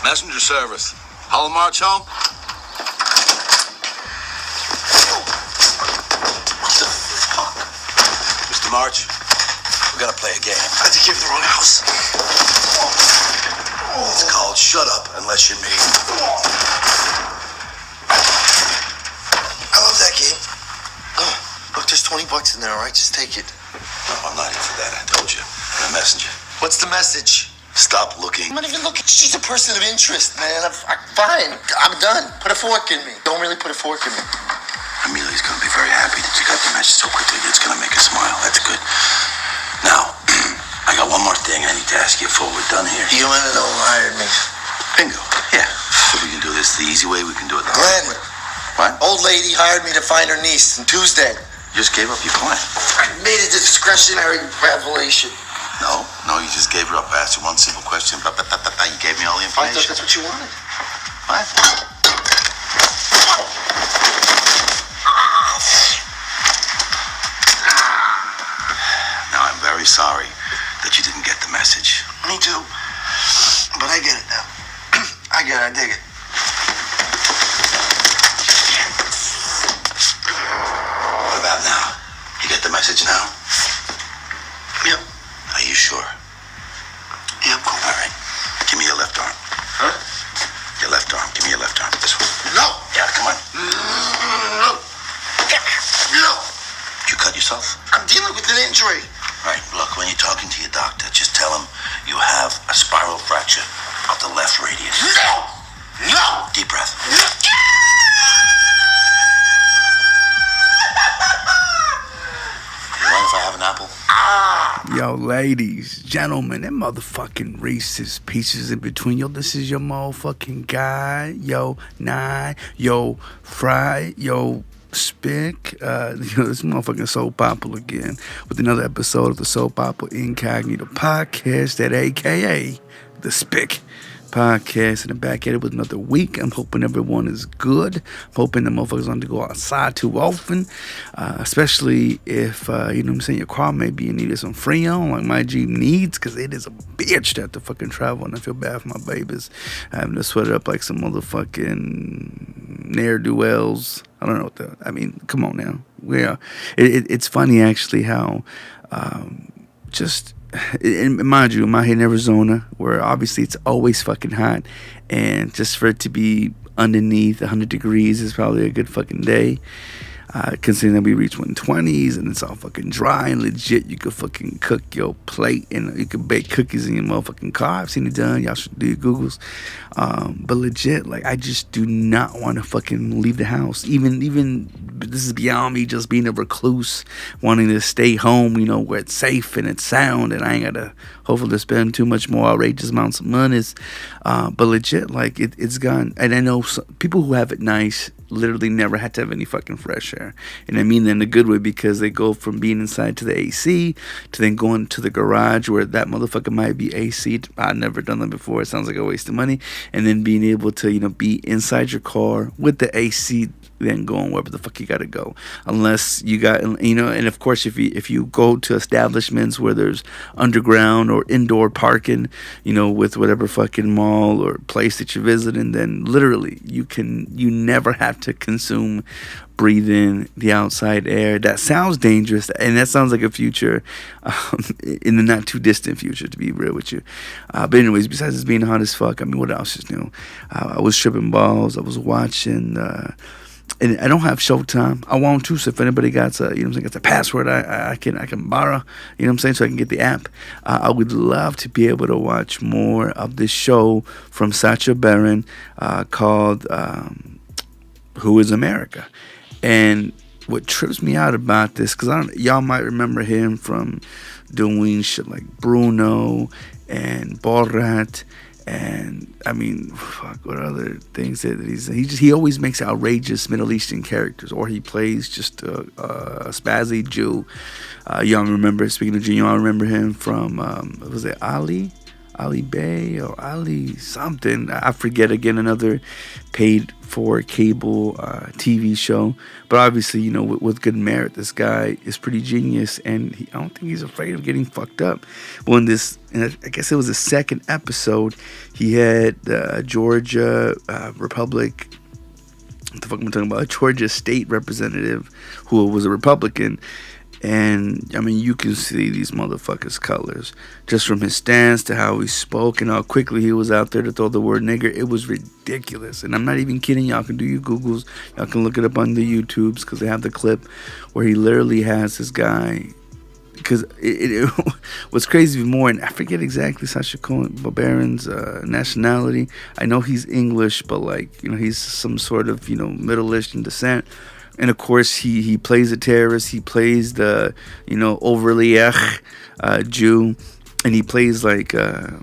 Messenger service. Hollow March home? What the fuck? Mr. March, we're gonna play a game. I think you have the wrong house. It's called Shut Up Unless You're Me. I love that game. Look, there's $20 in there, all right? Just take it. No, I'm not here for that. I told you. I'm a messenger. What's the message? Stop looking. I'm not even looking. She's a person of interest, man. I'm fine. I'm done. Put a fork in me. Don't really put a fork in me. Amelia's gonna be very happy that you got the message so quickly. It's gonna make her smile. That's good. Now, I got one more thing I need to ask you before we're done here. You wanna know who hired me? Bingo. Yeah. So we can do this the easy way. We can do it the hard Glenn. way. What? Old lady hired me to find her niece on Tuesday. You just gave up your plan. I made a discretionary revelation. No, you just gave her up. I asked you one simple question. You gave me all the I thought information. that's what you wanted. What? Now, I'm very sorry that you didn't get the message. Me too. But I get it now. I get it. I dig it. What about now? You get the message now? Yep. Are you sure? Yeah, I'm cool. All right. Give me your left arm. Huh? Your left arm. Give me your left arm. This one. No. Yeah, come on. No. No. You cut yourself? I'm dealing with an injury. Right. Look, when you're talking to your doctor, just tell him you have a spiral fracture of the left radius. No. No. Deep breath. You mind if I have an apple? Yo, ladies, gentlemen, and motherfucking Reese's Pieces in between. Yo, this is your motherfucking guy. Yo, Nye. Yo, Fry. Yo, Spick. This motherfucking SoulPapo again with another episode of the SoulPapo Incognito podcast, that AKA the Spick podcast, and I'm back at it with another week. I'm hoping everyone is good. I'm hoping the motherfuckers don't go outside too often, especially if you know what I'm saying, your car may be in need of some Freon like my Jeep needs, because it is a bitch to have to fucking travel, and I feel bad for my babies having to sweat it up like some motherfucking ne'er-do-wells. I don't know what the, I mean, come on now. It's funny actually how just, and mind you, I'm out here in Arizona, where obviously it's always fucking hot, and just for it to be underneath 100 degrees is probably a good fucking day. Considering that we reach 120s and it's all fucking dry and legit, you could fucking cook your plate and you could bake cookies in your motherfucking car. I've seen it done. Y'all should do your Googles. But legit, like, I just do not want to fucking leave the house. Even this is beyond me just being a recluse, wanting to stay home, you know, where it's safe and it's sound, and I ain't gotta hopefully spend too much more outrageous amounts of monies. But legit, like, it's gone. And I know people who have it nice literally never had to have any fucking fresh air. And I mean that in a good way, because they go from being inside to the AC to then going to the garage where that motherfucker might be AC. I've never done that before. It sounds like a waste of money. And then being able to, you know, be inside your car with the AC, then going wherever the fuck you gotta go, unless you got, you know. And of course, if you go to establishments where there's underground or indoor parking, you know, with whatever fucking mall or place that you're visiting, then literally you never have to breathe in the outside air. That sounds dangerous, and that sounds like a future in the not too distant future, to be real with you. But anyways, besides it being hot as fuck, I mean, what else is new? I was tripping balls. I was watching. And I don't have Showtime. I want to, so if anybody got a, you know what I'm saying, got the password, I can borrow, you know what I'm saying, so I can get the app. I would love to be able to watch more of this show from Sacha Baron called Who is America? And what trips me out about this, because y'all might remember him from doing shit like Bruno and Borat. And I mean, fuck, what other things that he always makes outrageous Middle Eastern characters, or he plays just a spazzy Jew. Y'all remember, speaking of Jew, y'all remember him from was it Ali Ali Bay or Ali something. I forget. Again, another paid for cable TV show. But obviously, you know, with good merit, this guy is pretty genius, and I don't think he's afraid of getting fucked up. Well, and I guess it was the second episode, he had Georgia Republic. What the fuck am I talking about? A Georgia state representative who was a Republican. And, I mean, you can see these motherfuckers' colors. Just from his stance to how he spoke and how quickly he was out there to throw the word nigger. It was ridiculous. And I'm not even kidding. Y'all can do your Googles. Y'all can look it up on the YouTubes because they have the clip where he literally has this guy. Because it what's crazy more, and I forget exactly Sacha Baron's nationality. I know he's English, but, like, you know, he's some sort of, you know, Middle Eastern descent. And of course, he plays a terrorist. He plays the, you know, overly Jew, and he plays like some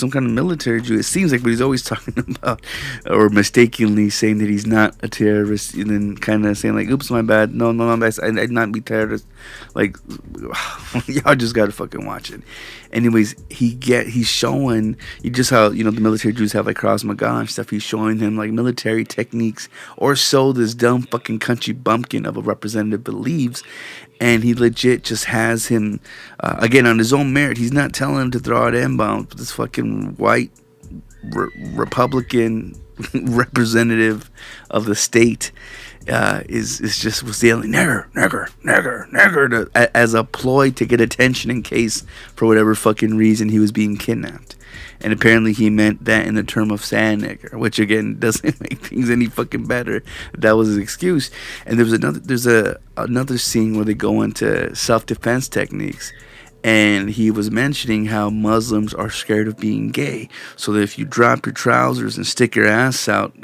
kind of military Jew. It seems like, but he's always talking about, or mistakenly saying that he's not a terrorist, and then kind of saying like, "Oops, my bad. No, my bad. I'd not be terrorist." Like, y'all just gotta fucking watch it. Anyways, he's showing you just how, you know, the military Jews have like Krav Maga and stuff. He's showing him like military techniques, or so this dumb fucking country bumpkin of a representative believes. And he legit just has him, again, on his own merit. He's not telling him to throw out M-bombs, but this fucking white Republican representative of the state was yelling nigger as a ploy to get attention in case, for whatever fucking reason, he was being kidnapped. And apparently he meant that in the term of sand nigger, which again doesn't make things any fucking better. That was his excuse. And there's another scene where they go into self-defense techniques, and he was mentioning how Muslims are scared of being gay, so that if you drop your trousers and stick your ass out,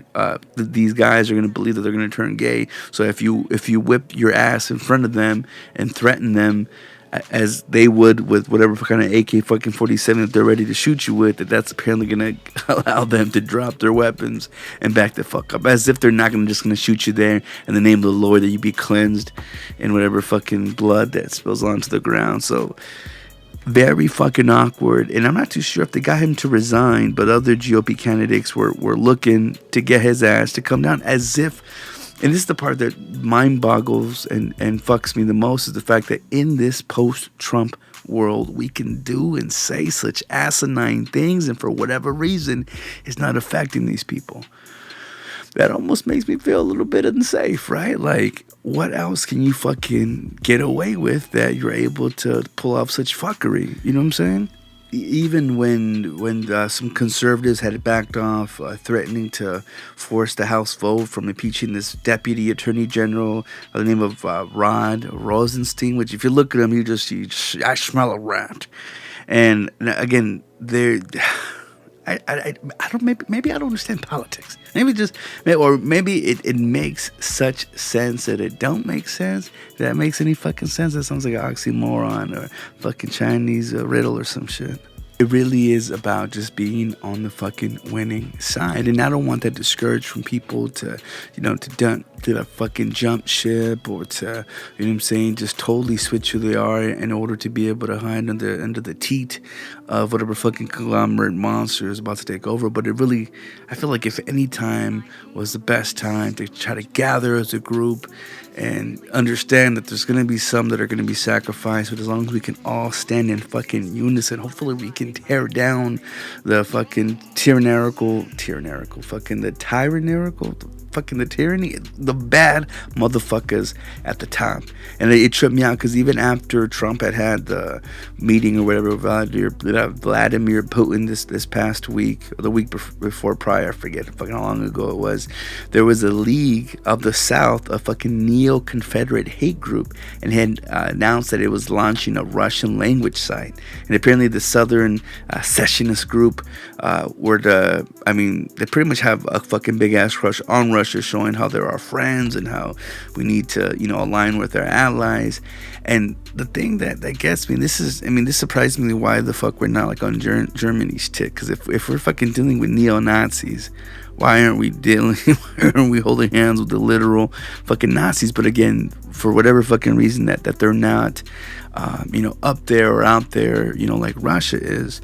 these guys are going to believe that they're going to turn gay. So if you whip your ass in front of them and threaten them, as they would with whatever kind of AK-47 that they're ready to shoot you with, that's apparently going to allow them to drop their weapons and back the fuck up. As if they're not just going to shoot you there in the name of the Lord, that you be cleansed in whatever fucking blood that spills onto the ground. So, very fucking awkward. And I'm not too sure if they got him to resign, but other GOP candidates were looking to get his ass to come down, as if. And this is the part that mind boggles and fucks me the most, is the fact that in this post-Trump world, we can do and say such asinine things, and for whatever reason, it's not affecting these people. That almost makes me feel a little bit unsafe, right? Like, what else can you fucking get away with that you're able to pull off such fuckery? You know what I'm saying? Even when some conservatives had backed off, threatening to force the House vote from impeaching this deputy attorney general by the name of Rod Rosenstein, which if you look at him, I smell a rat. And again, I don't, maybe I don't understand politics. Maybe it makes such sense that it don't make sense. If that makes any fucking sense, that sounds like an oxymoron or fucking Chinese riddle or some shit. It really is about just being on the fucking winning side. And I don't want that discouraged from people to fucking jump ship, or to, you know what I'm saying, just totally switch who they are in order to be able to hide under the teat of whatever fucking conglomerate monster is about to take over. But I feel like if any time was the best time to try to gather as a group and understand that there's going to be some that are going to be sacrificed, but as long as we can all stand in fucking unison, hopefully we can tear down the fucking the tyranny, the bad motherfuckers at the top. And it tripped me out, because even after Trump had the meeting or whatever with Vladimir Putin this past week, or the week before prior, I forget fucking how long ago it was, there was a League of the South, a fucking neo-Confederate hate group, and had announced that it was launching a Russian language site. And apparently the Southern secessionist group they pretty much have a fucking big ass crush on Russia, showing how they're our friends and how we need to, align with our allies. And the thing that gets me, this surprised me why the fuck we're not like on Germany's tick. Because if we're fucking dealing with neo-Nazis, why aren't we holding hands with the literal fucking Nazis? But again, for whatever fucking reason that they're not up there or out there, like Russia is.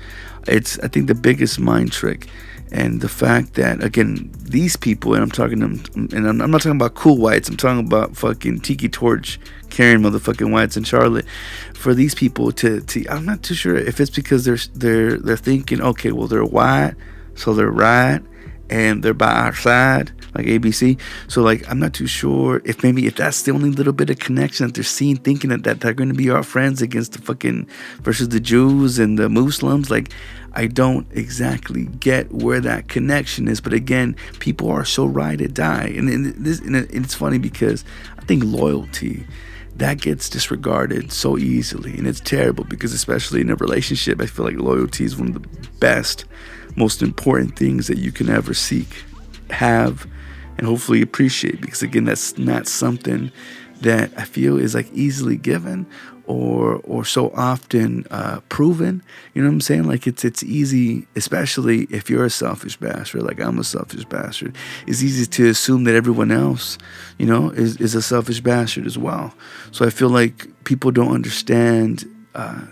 It's, I think, the biggest mind trick. And the fact that, again, these people, and I'm not talking about cool whites, I'm talking about fucking tiki torch carrying motherfucking whites in Charlotte. For these people to I'm not too sure if it's because they're thinking, okay, well, they're white, so they're right, and they're by our side, like ABC. So, like, I'm not too sure if that's the only little bit of connection that they're seeing, thinking that they're going to be our friends against versus the Jews and the Muslims. Like, I don't exactly get where that connection is. But again, people are so ride or die. And it's funny because I think loyalty, that gets disregarded so easily. And it's terrible because, especially in a relationship, I feel like loyalty is one of the best, most important things that you can ever seek, have, and hopefully appreciate. Because again, that's not something that I feel is like easily given or so often proven. You know what I'm saying? Like, it's easy, especially if you're a selfish bastard, like I'm a selfish bastard. It's easy to assume that everyone else, is a selfish bastard as well. So I feel like people don't understand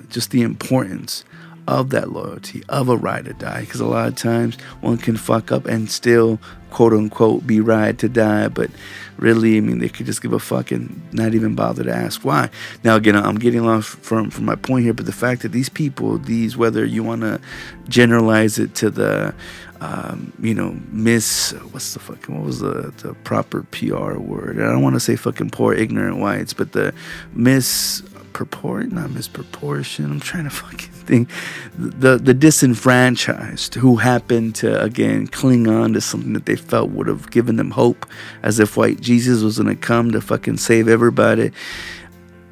just the importance of that loyalty, of a ride or die, because a lot of times one can fuck up and still, quote unquote, be ride to die, but really, I mean, they could just give a fuck and not even bother to ask why. Now, again, I'm getting off from my point here, but the fact that these people, whether you want to generalize it to the what was the proper PR word? I don't want to say fucking poor ignorant whites, but the not misproportion, I'm trying to fucking think, the disenfranchised who happen to, again, cling on to something that they felt would have given them hope, as if white Jesus was going to come to fucking save everybody.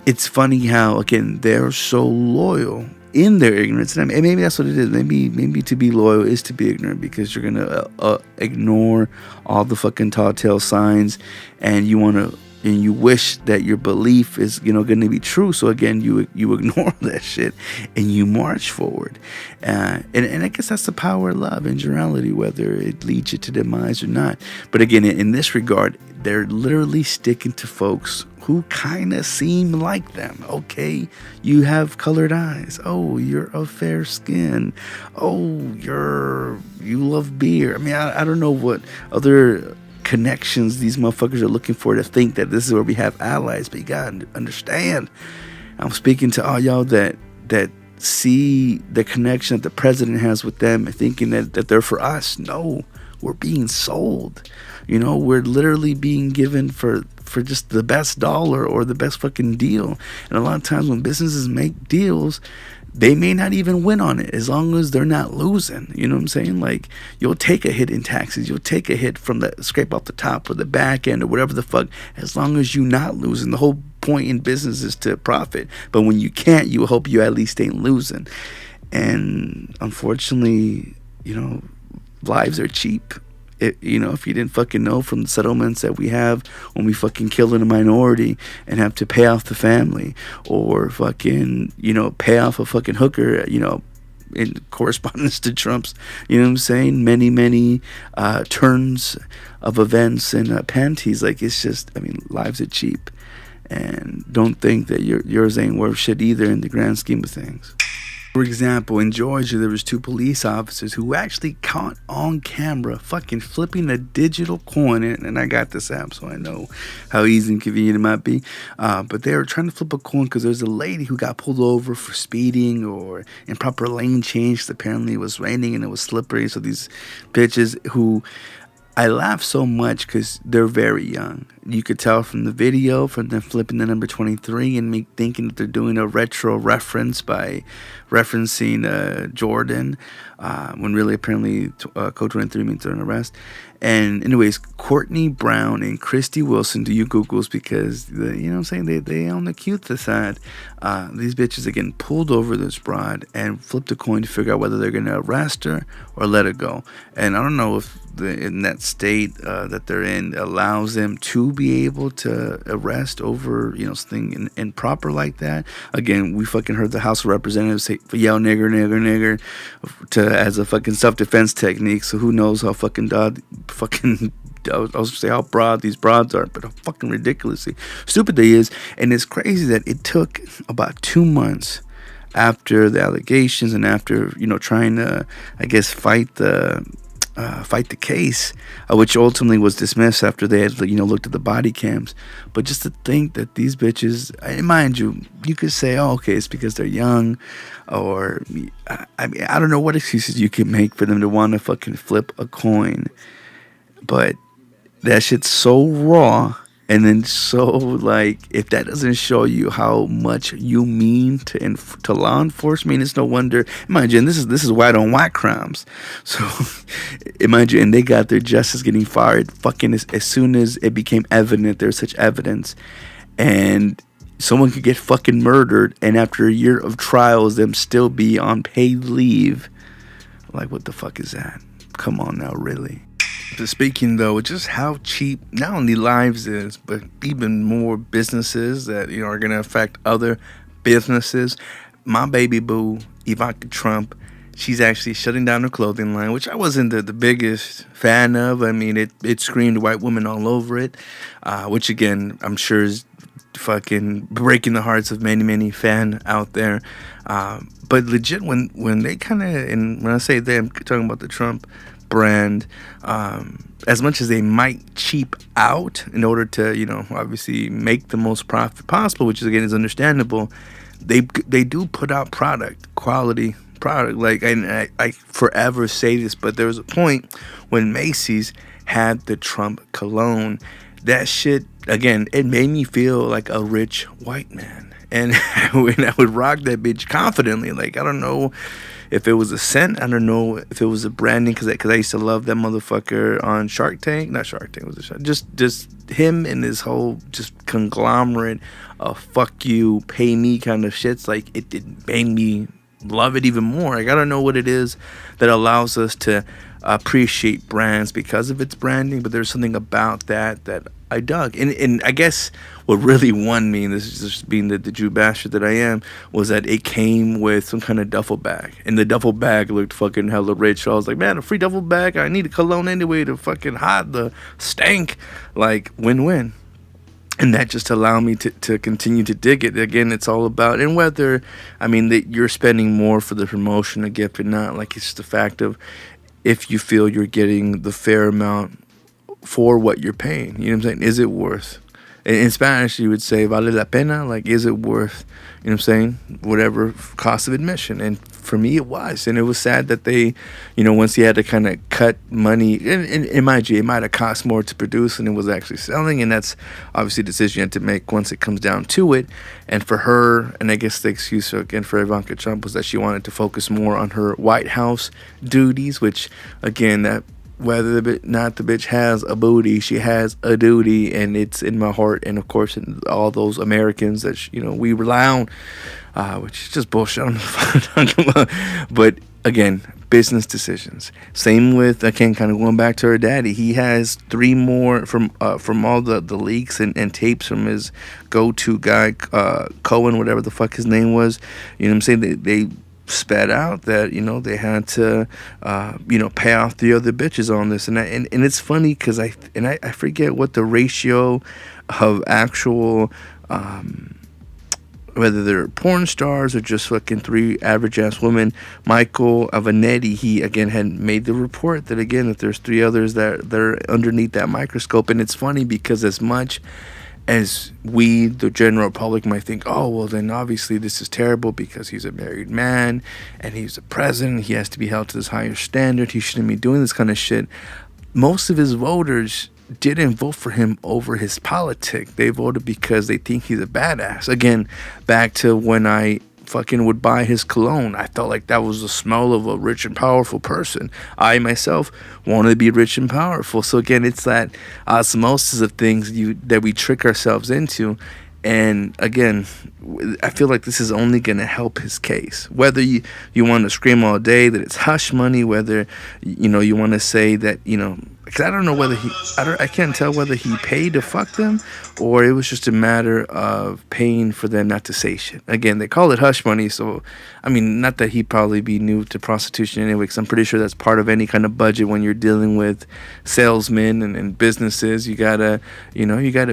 It's funny how, again, they're so loyal in their ignorance, and maybe that's what it is. Maybe to be loyal is to be ignorant, because you're gonna ignore all the fucking tall tale signs, and you wish that your belief is going to be true. So again, you ignore that shit and you march forward, and I guess that's the power of love in generality, whether it leads you to demise or not. But again, in this regard, they're literally sticking to folks who kind of seem like them. Okay, you have colored eyes. Oh, you're of fair skin. Oh, you love beer. I mean, I don't know what other connections these motherfuckers are looking for to think that this is where we have allies. But you gotta understand, I'm speaking to all y'all that see the connection that the president has with them, thinking that they're for us. No, we're being sold. We're literally being given for just the best dollar or the best fucking deal. And a lot of times when businesses make deals, they may not even win on it, as long as they're not losing. You know what I'm saying? Like, you'll take a hit in taxes, you'll take a hit from the scrape off the top or the back end or whatever the fuck, as long as you're not losing. The whole point in business is to profit. But when you can't, you hope you at least ain't losing. And unfortunately, lives are cheap. If you didn't fucking know from the settlements that we have when we fucking kill in a minority and have to pay off the family, or fucking, pay off a fucking hooker, in correspondence to Trump's, many, many turns of events and panties. Like, it's just, lives are cheap. And don't think that yours ain't worth shit either in the grand scheme of things. For example, in Georgia, there was 2 police officers who actually caught on camera fucking flipping a digital coin. And I got this app, so I know how easy and convenient it might be. But they were trying to flip a coin because there's a lady who got pulled over for speeding or improper lane change. Apparently it was raining and it was slippery. So these bitches who... I laugh so much because they're very young. You could tell from the video, from them flipping the number 23 and me thinking that they're doing a retro reference by referencing Jordan, when really apparently code 23 means they're an arrest. And anyways, Courtney Brown and Christy Wilson, do you Googles, because they on the cute side. These bitches again pulled over this broad and flipped a coin to figure out whether they're going to arrest her or let her go. And I don't know if in that state that they're in allows them to be able to arrest over something improper like that. Again, we fucking heard the House of Representatives say yell nigger as a fucking self-defense technique. So who knows how fucking I was gonna say how broad these broads are, but how fucking ridiculously stupid they is. And it's crazy that it took about 2 months after the allegations and after, you know, trying to, I guess, fight the case, which ultimately was dismissed after they had, you know, looked at the body cams. But just to think that these bitches, and mind you, you could say, oh, okay, it's because they're young, or I mean, I don't know what excuses you can make for them to want to fucking flip a coin, but that shit's so raw. And then so, like, if that doesn't show you how much you mean to law enforcement, it's no wonder. Imagine this is white on white crimes. So imagine, and they got their justice getting fired fucking as soon as it became evident there's such evidence, and someone could get fucking murdered, and after a year of trials, them still be on paid leave. Like, what the fuck is that? Come on now, really. Speaking though, just how cheap not only lives is, but even more businesses that, you know, are gonna affect other businesses. My baby boo, Ivanka Trump, she's actually shutting down her clothing line, which I wasn't the biggest fan of. I mean, it screamed white woman all over it, which again I'm sure is fucking breaking the hearts of many fan out there. But legit, when they kind of, and when I say they, I'm talking about the Trump brand, as much as they might cheap out in order to, you know, obviously make the most profit possible, which is, again, is understandable, they do put out quality product. Like, and I forever say this, but there was a point when Macy's had the Trump cologne. That shit, again, it made me feel like a rich white man. And when I would rock that bitch confidently, like, I don't know if it was a scent, I don't know if it was a branding, because I used to love that motherfucker on Shark Tank. Not Shark Tank, was it just him and his whole just conglomerate of fuck you, pay me kind of shits. Like, it made me love it even more. Like, I don't know what it is that allows us to appreciate brands because of its branding, but there's something about that I dug. And I guess what really won me, and this is just being the Jew bastard that I am, was that it came with some kind of duffel bag. And the duffel bag looked fucking hella rich. So I was like, man, a free duffel bag? I need a cologne anyway to fucking hide the stank. Like, win-win. And that just allowed me to continue to dig it. Again, it's all about, and whether, I mean, that you're spending more for the promotion, a gift, or not. Like, it's just the fact of if you feel you're getting the fair amount for what you're paying. You know what I'm saying? Is it worth? In Spanish, you would say, vale la pena? Like, is it worth, you know what I'm saying, whatever cost of admission? And for me, it was. And it was sad that they, you know, once he had to kind of cut money, and mind you, it might have cost more to produce than it was actually selling. And that's obviously a decision you had to make once it comes down to it. And for her, and I guess the excuse, again, for Ivanka Trump was that she wanted to focus more on her White House duties, which, again, that whether the bitch has a booty, she has a duty, and it's in my heart, and of course in all those Americans that you know we rely on, which is just bullshit. But again, business decisions. Same with, again, kind of going back to her daddy. He has 3 more from all the leaks and tapes from his go-to guy, Cohen, whatever the fuck his name was. You know what I'm saying? They spat out that, you know, they had to you know, pay off the other bitches on this, and it's funny because I forget what the ratio of actual whether they're porn stars or just fucking 3 average ass women. Michael Avenatti, he again had made the report that again that there's 3 others that they're underneath that microscope. And it's funny because as much as we, the general public, might think, oh, well, then obviously this is terrible because he's a married man and he's the president. He has to be held to this higher standard. He shouldn't be doing this kind of shit. Most of his voters didn't vote for him over his politics. They voted because they think he's a badass. Again, back to when I fucking would buy his cologne. I felt like that was the smell of a rich and powerful person. I myself wanted to be rich and powerful. So again, it's that osmosis of things that we trick ourselves into. And again, I feel like this is only going to help his case. Whether you want to scream all day that it's hush money, whether, you know, you want to say that, you know, because I don't know whether I can't tell whether he paid to fuck them or it was just a matter of paying for them not to say shit. Again, they call it hush money, so I mean, not that he'd probably be new to prostitution anyway, because I'm pretty sure that's part of any kind of budget when you're dealing with salesmen and businesses. You gotta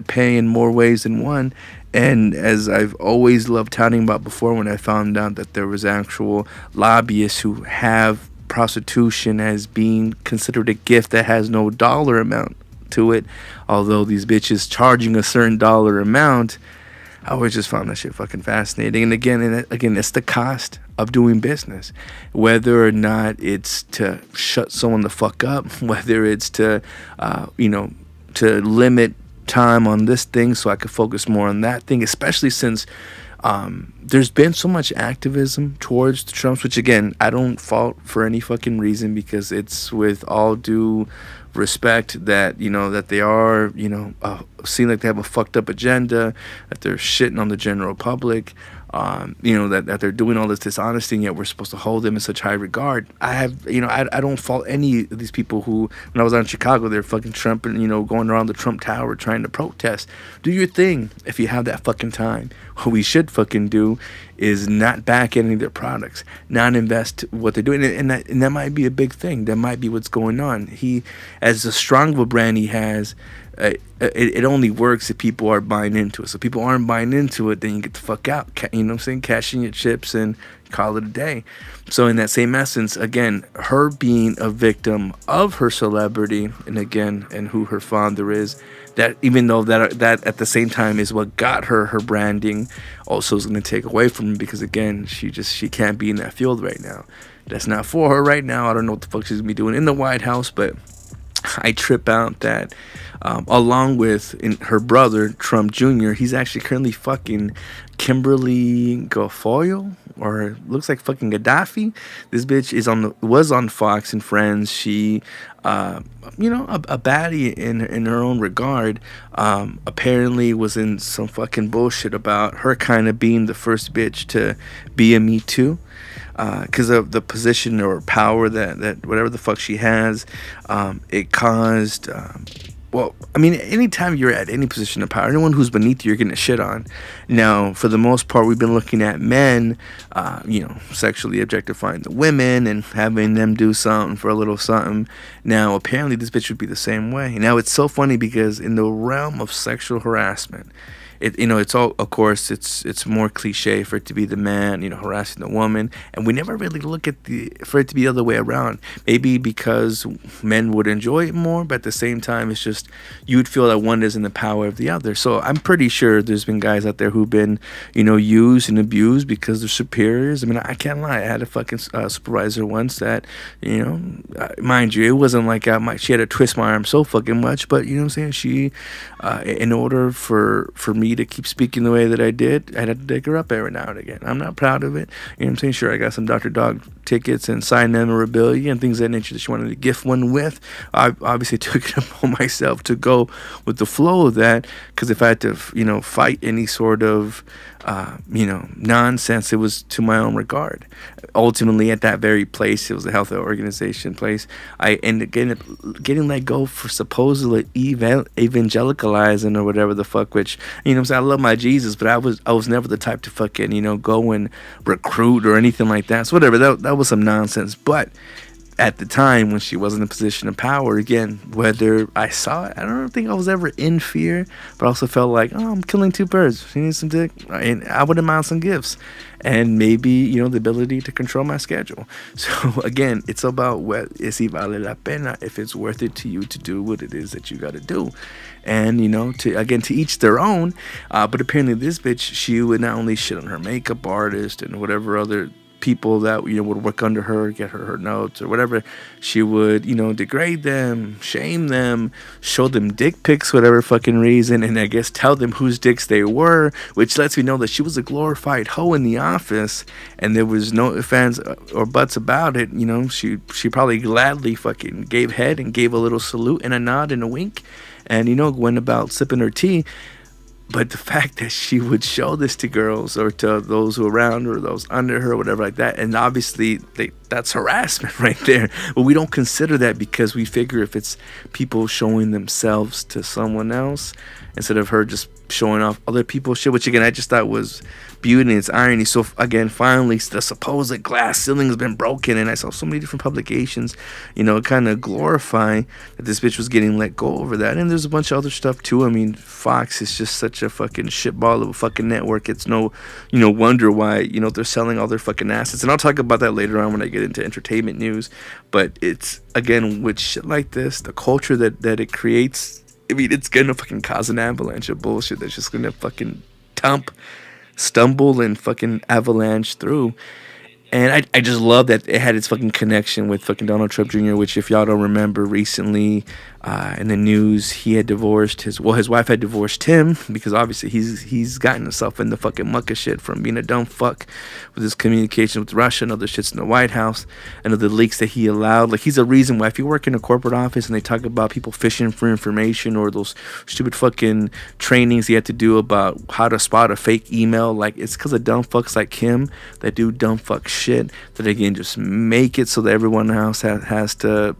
pay in more ways than one. And as I've always loved touting about before, when I found out that there was actual lobbyists who have prostitution as being considered a gift that has no dollar amount to it, although these bitches charging a certain dollar amount, I always just found that shit fucking fascinating. And again, it's the cost of doing business, whether or not it's to shut someone the fuck up, whether it's to to limit time on this thing so I could focus more on that thing, especially since there's been so much activism towards the Trumps, which again, I don't fault for any fucking reason, because it's with all due respect that, that they are, seem like they have a fucked up agenda, that they're shitting on the general public, that they're doing all this dishonesty, and yet we're supposed to hold them in such high regard. I don't fault any of these people who, when I was out in Chicago, they're fucking trumping, going around the Trump Tower trying to protest. Do your thing if you have that fucking time. What we should fucking do is not back any of their products, not invest what they're doing, and that might be a big thing. That might be what's going on. He, as a strong of a brand he has, it only works if people are buying into it. So if people aren't buying into it, then you get the fuck out. You know what I'm saying? Cash in your chips and call it a day. So in that same essence, again, her being a victim of her celebrity, and who her father is, that even though that at the same time is what got her branding, also is going to take away from her, because again, she can't be in that field right now. That's not for her right now. I don't know what the fuck she's going to be doing in the White House, but I trip out that along with her brother, Trump Jr., he's actually currently fucking Kimberly Guilfoyle, or looks like fucking Gaddafi. This bitch was on Fox and Friends. She, a baddie in her own regard, apparently was in some fucking bullshit about her kind of being the first bitch to be a Me Too. Because of the position or power that whatever the fuck she has, it caused, anytime you're at any position of power, anyone who's beneath you, you're getting shit on. Now, for the most part, we've been looking at men, sexually objectifying the women and having them do something for a little something. Now, apparently, this bitch would be the same way. Now, it's so funny because in the realm of sexual harassment, it's all, of course, it's more cliche for it to be the man, harassing the woman, and we never really look at for it to be the other way around. Maybe because men would enjoy it more, but at the same time, it's just you'd feel that one is in the power of the other. So I'm pretty sure there's been guys out there who've been, used and abused because they're superiors. I mean, I can't lie. I had a fucking supervisor once that, mind you, it wasn't like she had to twist my arm so fucking much, but you know what I'm saying? She, in order for me to keep speaking the way that I did, I had to dig her up every now and again. I'm not proud of it. You know what I'm saying? Sure, I got some Dr. Dog tickets and signed memorabilia and things of that nature that she wanted to gift one with. I obviously took it upon myself to go with the flow of that, because if I had to, fight any sort of, nonsense, it was to my own regard. Ultimately, at that very place, it was a health organization place, I ended getting let go for supposedly evangelicalizing or whatever the fuck, which, I'm saying, I love my Jesus, but I was never the type to fucking, go and recruit or anything like that. So whatever, that was some nonsense. But at the time when she was in a position of power, again, whether I saw it, I don't think I was ever in fear, but I also felt like, I'm killing two birds. She needs some dick, and I wouldn't mind some gifts, and maybe, the ability to control my schedule. So again, it's about si vale la pena, if it's worth it to you to do what it is that you got to do. And, to each their own. But apparently this bitch, she would not only shit on her makeup artist and whatever other people that would work under her, get her notes or whatever, she would degrade them, shame them, show them dick pics, whatever fucking reason, and I guess tell them whose dicks they were, which lets me know that she was a glorified hoe in the office, and there was no ifs, ands, or buts about it. She probably gladly fucking gave head and gave a little salute and a nod and a wink, and went about sipping her tea. But the fact that she would show this to girls or to those who are around her, or those under her, or whatever like that, and obviously that's harassment right there. But we don't consider that because we figure if it's people showing themselves to someone else instead of her just showing off other people's shit, which again I just thought was beauty and its irony. So again, finally the supposed glass ceiling has been broken, and I saw so many different publications, kind of glorifying that this bitch was getting let go over that. And there's a bunch of other stuff too. I mean, Fox is just such a fucking shitball of a fucking network. It's no wonder why they're selling all their fucking assets. And I'll talk about that later on when I get into entertainment news. But it's again with shit like this, the culture that it creates. I mean, it's gonna fucking cause an avalanche of bullshit that's just gonna fucking stumble and fucking avalanche through. And I just love that it had its fucking connection with fucking Donald Trump Jr., which if y'all don't remember recently in the news, he had divorced his wife had divorced him because obviously he's gotten himself in the fucking muck of shit from being a dumb fuck with his communication with Russia and other shits in the White House and the leaks that he allowed. Like, he's a reason why if you work in a corporate office and they talk about people fishing for information or those stupid fucking trainings you have to do about how to spot a fake email, like, it's because of dumb fucks like him that do dumb fuck shit that again just make it so that everyone else has to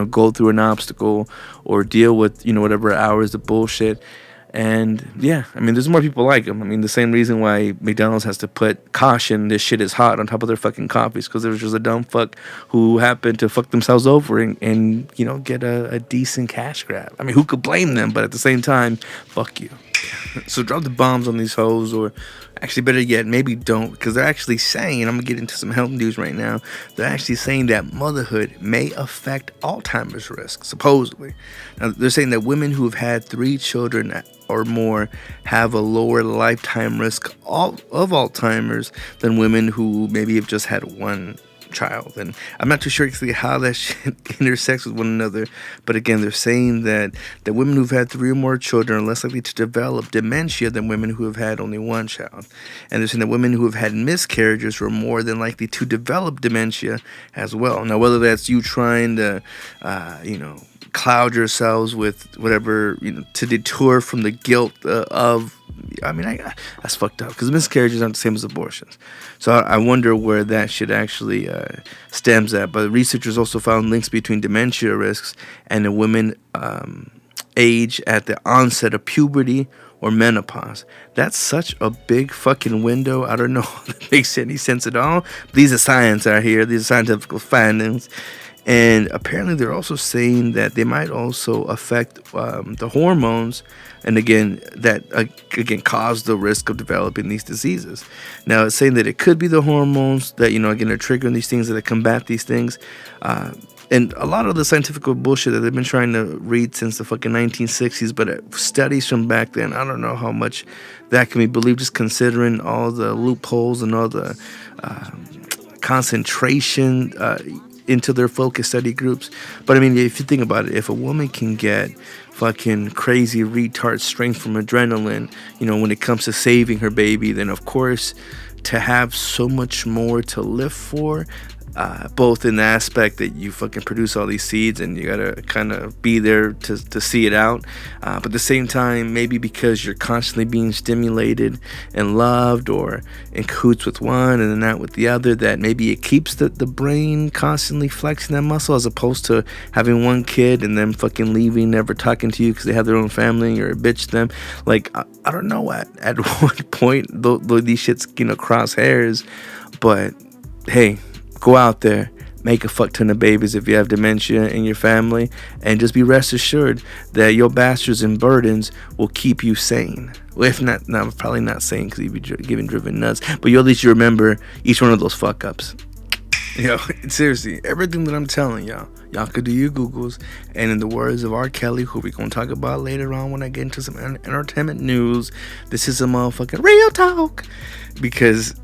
go through an obstacle or deal with whatever hours of bullshit. And yeah, I mean, there's more people like him. I mean, the same reason why McDonald's has to put caution, this shit is hot, on top of their fucking coffees, because there was just a dumb fuck who happened to fuck themselves over and get a decent cash grab. I mean, who could blame them? But at the same time, fuck you. So drop the bombs on these hoes, or actually better yet, maybe don't, because they're actually saying, I'm going to get into some health news right now, they're actually saying that motherhood may affect Alzheimer's risk, supposedly. Now, they're saying that women who have had 3 children or more have a lower lifetime risk of Alzheimer's than women who maybe have just had 1 child. And I'm not too sure exactly how that shit intersects with one another, but again, they're saying that women who've had 3 or more children are less likely to develop dementia than women who have had only 1 child. And they're saying that women who have had miscarriages are more than likely to develop dementia as well. Now, whether that's you trying to cloud yourselves with whatever, to detour from the guilt of, that's fucked up, because miscarriages aren't the same as abortions. So I wonder where that shit actually stems at. But researchers also found links between dementia risks and the women age at the onset of puberty or menopause. That's such a big fucking window. I don't know if that makes any sense at all. These are science out here. These are scientific findings. And apparently they're also saying that they might also affect the hormones, and again, that cause the risk of developing these diseases. Now, it's saying that it could be the hormones that, again, are triggering these things, that combat these things. And a lot of the scientific bullshit that they've been trying to read since the fucking 1960s, but studies from back then, I don't know how much that can be believed, just considering all the loopholes and all the concentration into their focus study groups. But I mean, if you think about it, if a woman can get fucking crazy retard strength from adrenaline, when it comes to saving her baby, then of course to have so much more to live for, both in the aspect that you fucking produce all these seeds and you gotta kind of be there to see it out, but at the same time, maybe because you're constantly being stimulated and loved or in cahoots with one and then not with the other, that maybe it keeps the brain constantly flexing that muscle, as opposed to having one kid and then fucking leaving, never talking to you because they have their own family or bitch them. Like, I don't know at what point though these shits cross hairs, but hey, go out there, make a fuck ton of babies if you have dementia in your family, and just be rest assured that your bastards and burdens will keep you sane. Well, if not, no, I'm probably not sane because you'd be giving driven nuts, but you at least remember each one of those fuck ups. Seriously, everything that I'm telling y'all could do your Googles, and in the words of R. Kelly, who we're going to talk about later on when I get into some entertainment news, this is a motherfucking real talk, because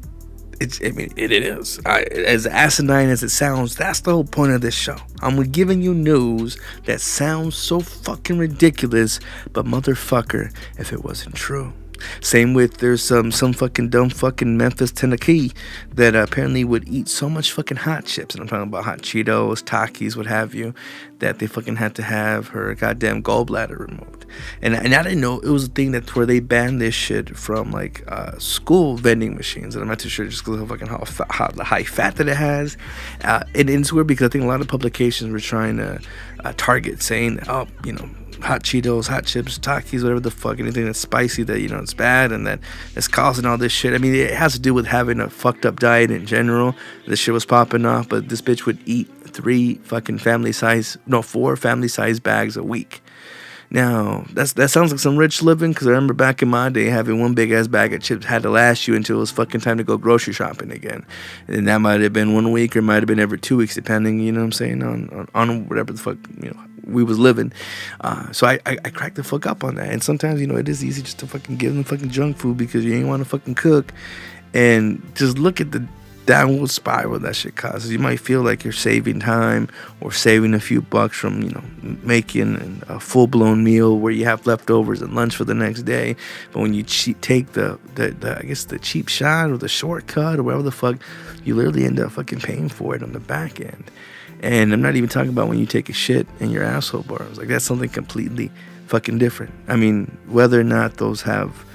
it is. As asinine as it sounds, that's the whole point of this show. I'm giving you news that sounds so fucking ridiculous, but motherfucker, if it wasn't true, Same with there's some fucking dumb fucking Memphis Tennessee that apparently would eat so much fucking hot chips, and I'm talking about hot Cheetos, Takis, what have you, that they fucking had to have her goddamn gallbladder removed. And I didn't know it was a thing that where they banned this shit from like school vending machines, and I'm not too sure just because of fucking how the high fat that it has. And it's weird because I think a lot of publications were trying to target saying, oh, you know, hot Cheetos, hot chips, Takis, whatever the fuck, anything that's spicy that, you know, it's bad and that it's causing all this shit. I mean, it has to do with having a fucked up diet in general. This shit was popping off, but this bitch would eat 4 family size bags a week. Now, that sounds like some rich living, because I remember back in my day having one big ass bag of chips had to last you until it was fucking time to go grocery shopping again. And that might have been 1 week or might have been every 2 weeks, depending, you know what I'm saying, on whatever the fuck, you know, we was living. So I cracked the fuck up on that. And sometimes, you know, it is easy just to fucking give them fucking junk food because you ain't want to fucking cook. And just look at the downward spiral that shit causes. You might feel like you're saving time or saving a few bucks from, you know, making a full-blown meal where you have leftovers and lunch for the next day. But when you take the I guess the cheap shot or the shortcut or whatever the fuck, you literally end up fucking paying for it on the back end. And I'm not even talking about when you take a shit and your asshole burns. Like, that's something completely fucking different. I mean, whether or not those have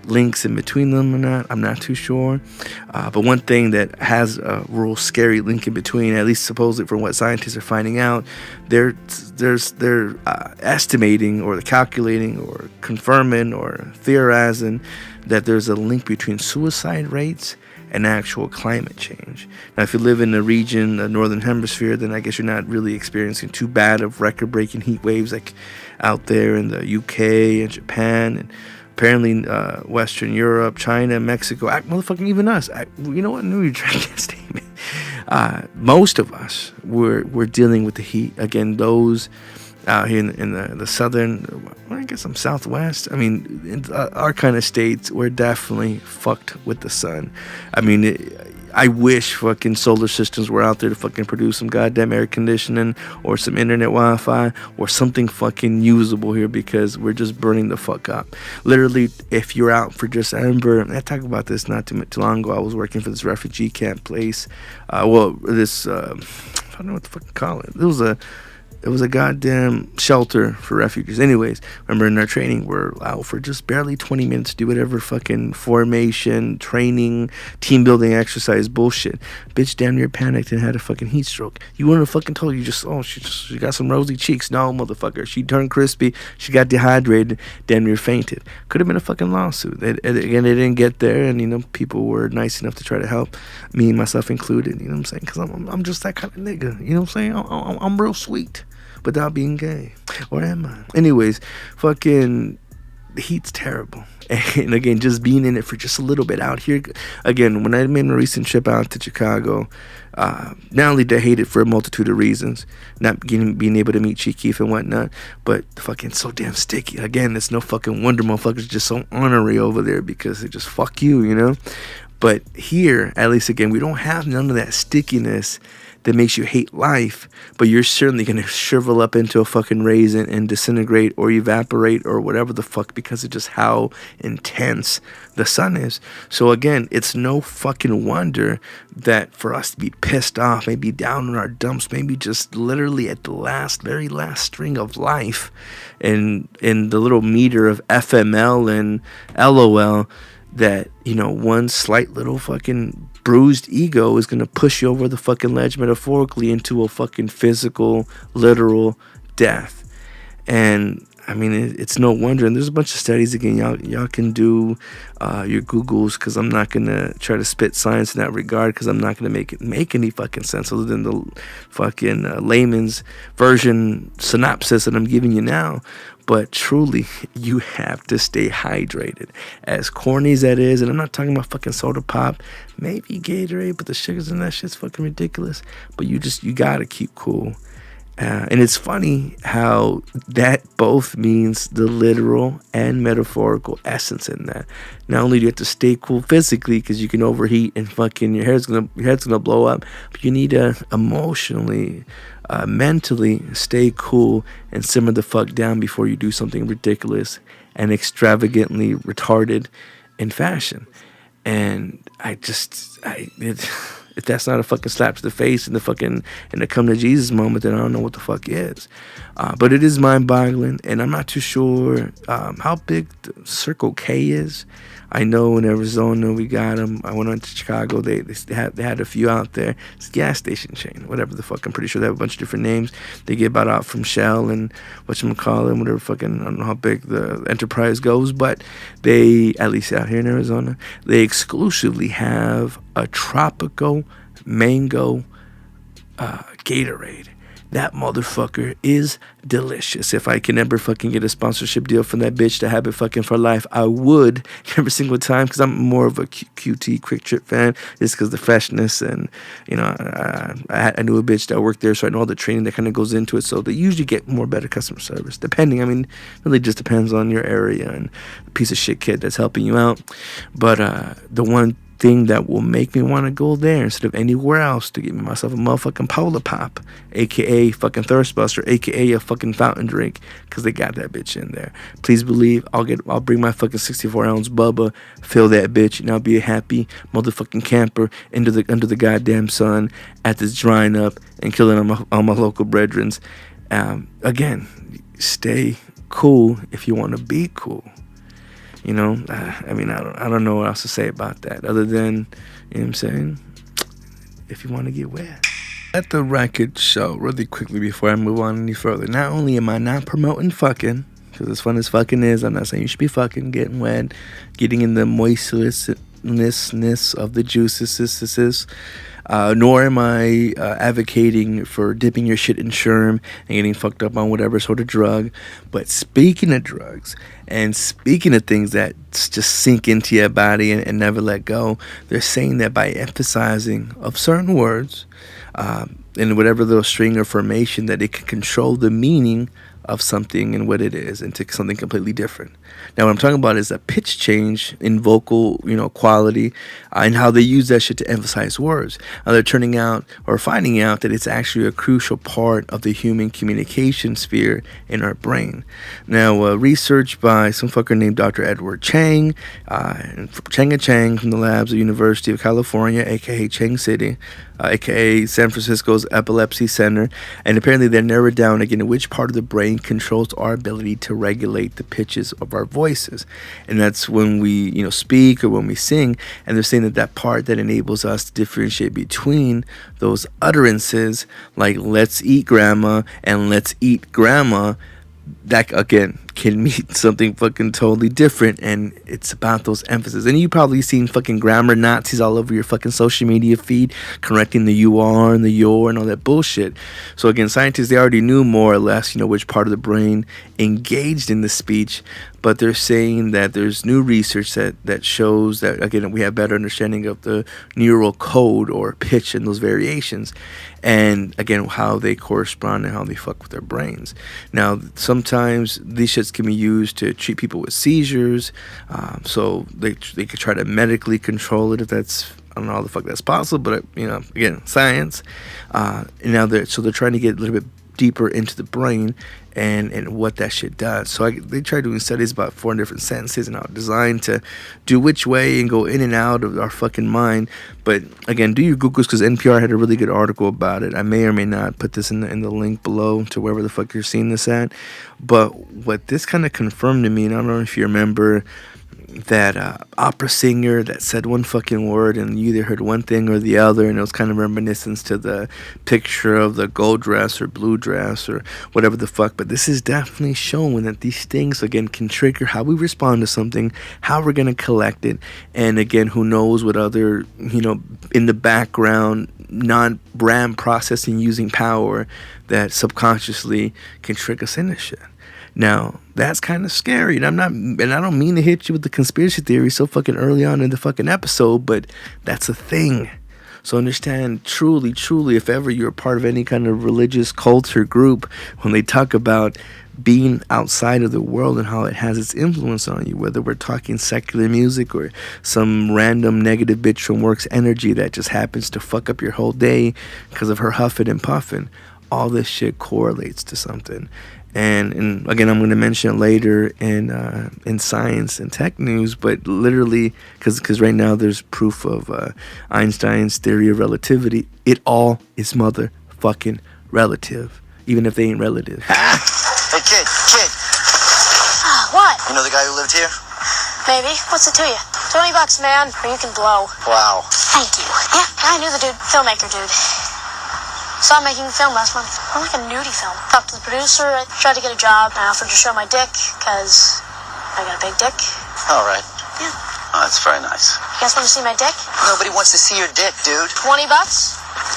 links in between them or not, I'm not too sure. But one thing that has a real scary link in between, at least supposedly from what scientists are finding out, they're estimating or calculating or confirming or theorizing that there's a link between suicide rates and actual climate change. Now, if you live in the region, the northern hemisphere, then I guess you're not really experiencing too bad of record-breaking heat waves like out there in the UK and Japan and apparently Western Europe, China, Mexico, motherfucking even us. You know what? I knew you tried that statement. Most of us we're dealing with the heat. Again, those out here in the southern, well, I guess I'm southwest. I mean, in our kind of states, we're definitely fucked with the sun. I mean, I wish fucking solar systems were out there to fucking produce some goddamn air conditioning or some internet Wi-Fi or something fucking usable here, because we're just burning the fuck up. Literally, if you're out for just, I remember, I talked about this not too long ago. I was working for this refugee camp place. I don't know what to fucking call it. It was a goddamn shelter for refugees. Anyways, remember in our training, we're out for just barely 20 minutes to do whatever fucking formation, training, team building exercise bullshit. Bitch damn near panicked and had a fucking heat stroke. You wouldn't have fucking told you she got some rosy cheeks. No, motherfucker. She turned crispy. She got dehydrated. Damn near fainted. Could have been a fucking lawsuit. Again, it didn't get there, and, you know, people were nice enough to try to help me, myself included. You know what I'm saying? Because I'm just that kind of nigga. You know what I'm saying? I'm real sweet without being gay. Or am I? Anyways, fucking the heat's terrible. And again, just being in it for just a little bit out here. Again, when I made my recent trip out to Chicago, not only did I hate it for a multitude of reasons, not being able to meet Chief Keef and whatnot, but fucking so damn sticky. Again, it's no fucking wonder motherfuckers just so ornery over there, because they just fuck you, you know? But here, at least again, we don't have none of that stickiness that makes you hate life, but you're certainly going to shrivel up into a fucking raisin and disintegrate or evaporate or whatever the fuck, because of just how intense the sun is. So again, it's no fucking wonder that for us to be pissed off, maybe down in our dumps, maybe just literally at the very last string of life, and in the little meter of FML and LOL, that, you know, one slight little fucking bruised ego is going to push you over the fucking ledge, metaphorically, into a fucking physical, literal death. And I mean, it's no wonder. And there's a bunch of studies. Again, y'all can do your Googles, because I'm not going to try to spit science in that regard, because I'm not going to make any fucking sense other than the fucking layman's version synopsis that I'm giving you now. But truly, you have to stay hydrated. As corny as that is, and I'm not talking about fucking soda pop, maybe Gatorade, but the sugars in that shit's fucking ridiculous. But you gotta keep cool. And it's funny how that both means the literal and metaphorical essence in that. Not only do you have to stay cool physically, because you can overheat and fucking your head's gonna blow up, but you need to emotionally, mentally stay cool and simmer the fuck down before you do something ridiculous and extravagantly retarded in fashion. And if that's not a fucking slap to the face and the come to Jesus moment, then I don't know what the fuck is. But it is mind-boggling, and I'm not too sure how big the Circle K is. I know in Arizona we got them. I went on to Chicago. They had a few out there. It's a gas station chain, whatever the fuck. I'm pretty sure they have a bunch of different names. They get bought out from Shell and whatchamacallit, whatever fucking, I don't know how big the enterprise goes, but they, at least out here in Arizona, they exclusively have a tropical mango Gatorade. That motherfucker is delicious. If I can ever fucking get a sponsorship deal from that bitch to have it fucking for life, I would every single time, because I'm more of a QT Quick Trip fan, just because the freshness, and you know, I knew a bitch that worked there, so I know all the training that kind of goes into it. So they usually get more better customer service, depending. I mean, it really just depends on your area and the piece of shit kid that's helping you out. But the one thing that will make me want to go there instead of anywhere else to get me myself a motherfucking Polar Pop, aka fucking Thirst Buster, aka a fucking fountain drink, because they got that bitch in there. Please believe I'll bring my fucking 64-ounce Bubba, fill that bitch, and I'll be a happy motherfucking camper under the goddamn sun at this drying up and killing all my local brethrens. Again, stay cool if you want to be cool. You know, I mean, I don't know what else to say about that other than, you know what I'm saying, if you want to get wet. Let the record show really quickly before I move on any further. Not only am I not promoting fucking, because as fun as fucking is, I'm not saying you should be fucking, getting wet, getting in the moistlessness of the juices, nor am I advocating for dipping your shit in sherm and getting fucked up on whatever sort of drug. But speaking of drugs, and speaking of things that just sink into your body and never let go, they're saying that by emphasizing of certain words in whatever little string or formation, that it can control the meaning of something and what it is into something completely different. Now, what I'm talking about is a pitch change in vocal, quality, and how they use that shit to emphasize words. They're turning out or finding out that it's actually a crucial part of the human communication sphere in our brain. Now, research by some fucker named Dr. Edward Chang, Chang from the labs of University of California, aka Chang City, aka San Francisco's Epilepsy Center, and apparently they narrowed down again which part of the brain controls our ability to regulate the pitches of our voices. And that's when we speak or when we sing, and they're saying that part that enables us to differentiate between those utterances like let's eat grandma and let's eat grandma, that again can mean something fucking totally different. And it's about those emphasis. And you probably seen fucking grammar Nazis all over your fucking social media feed correcting the you are and the your and all that bullshit. So again, scientists, they already knew more or less which part of the brain engaged in the speech, but they're saying that there's new research that shows that again we have better understanding of the neural code or pitch and those variations, and again how they correspond and how they fuck with their brains. Now sometimes these shits can be used to treat people with seizures, so they could try to medically control it if that's, I don't know how the fuck that's possible, but again, science. And now they're trying to get a little bit deeper into the brain and what that shit does. So they try doing studies about 4 different sentences and how designed to do which way and go in and out of our fucking mind. But again, do your Googles, because NPR had a really good article about it. I may or may not put this in the link below to wherever the fuck you're seeing this at. But what this kind of confirmed to me, and I don't know if you remember that opera singer that said one fucking word and you either heard one thing or the other, and it was kind of reminiscence to the picture of the gold dress or blue dress or whatever the fuck. But this is definitely showing that these things again can trigger how we respond to something, how we're going to collect it, and again, who knows what other in the background non-RAM processing using power that subconsciously can trick us into shit. Now, that's kind of scary, and I don't mean to hit you with the conspiracy theory so fucking early on in the fucking episode, but that's a thing. So understand, truly, if ever you're a part of any kind of religious cult or group, when they talk about being outside of the world and how it has its influence on you, whether we're talking secular music or some random negative bitch from work's energy that just happens to fuck up your whole day because of her huffing and puffing, all this shit correlates to something. And again, I'm going to mention it later in science and tech news, but literally, because right now there's proof of Einstein's theory of relativity. It all is motherfucking relative, even if they ain't relative. Hey, kid. What? You know the guy who lived here? Maybe. What's it to you? $20, man, or you can blow. Wow. Thank you. Yeah, I knew the dude. Filmmaker dude. Saw him making a film last month. More like a nudie film. Talked to the producer. I tried to get a job. I offered to show my dick, because I got a big dick. All right. Yeah. Oh, that's very nice. You guys want to see my dick? Nobody wants to see your dick, dude. $20?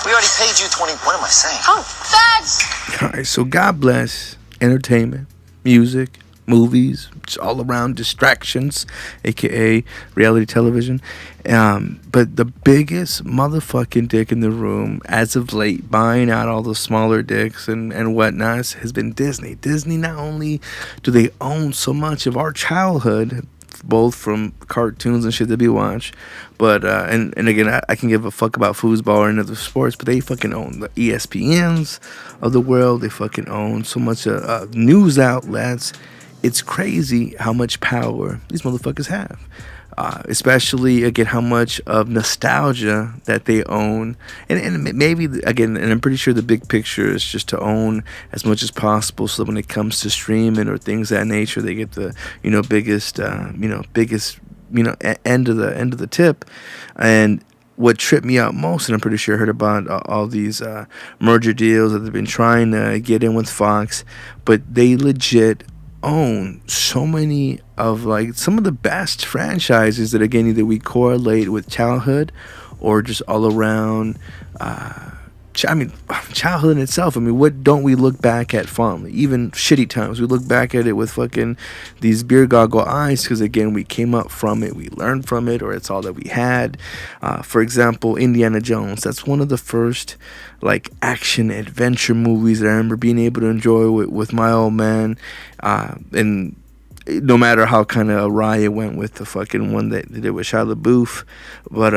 We already paid you 20. What am I saying? Oh, fags! All right, so God bless entertainment, music, movies, just all around distractions, aka reality television. But the biggest motherfucking dick in the room as of late, buying out all the smaller dicks and whatnots, has been Disney. Disney, not only do they own so much of our childhood, both from cartoons and shit that we watch, but and again, I can give a fuck about foosball or any other sports, but they fucking own the ESPNs of the world. They fucking own so much news outlets. It's crazy how much power these motherfuckers have. Especially, again, how much of nostalgia that they own. And maybe, again, and I'm pretty sure the big picture is just to own as much as possible so that when it comes to streaming or things of that nature, they get the, biggest end of the tip. And what tripped me out most, and I'm pretty sure I heard about all these merger deals that they've been trying to get in with Fox, but they legit own so many of some of the best franchises that, again, either we correlate with childhood or just all around childhood in itself. What don't we look back at fondly? Even shitty times, we look back at it with fucking these beer goggle eyes, because again, we came up from it, we learned from it, or it's all that we had. For example, Indiana Jones. That's one of the first action adventure movies that I remember being able to enjoy with my old man. And no matter how kind of awry it went with the fucking one that they did with Shia LaBeouf, but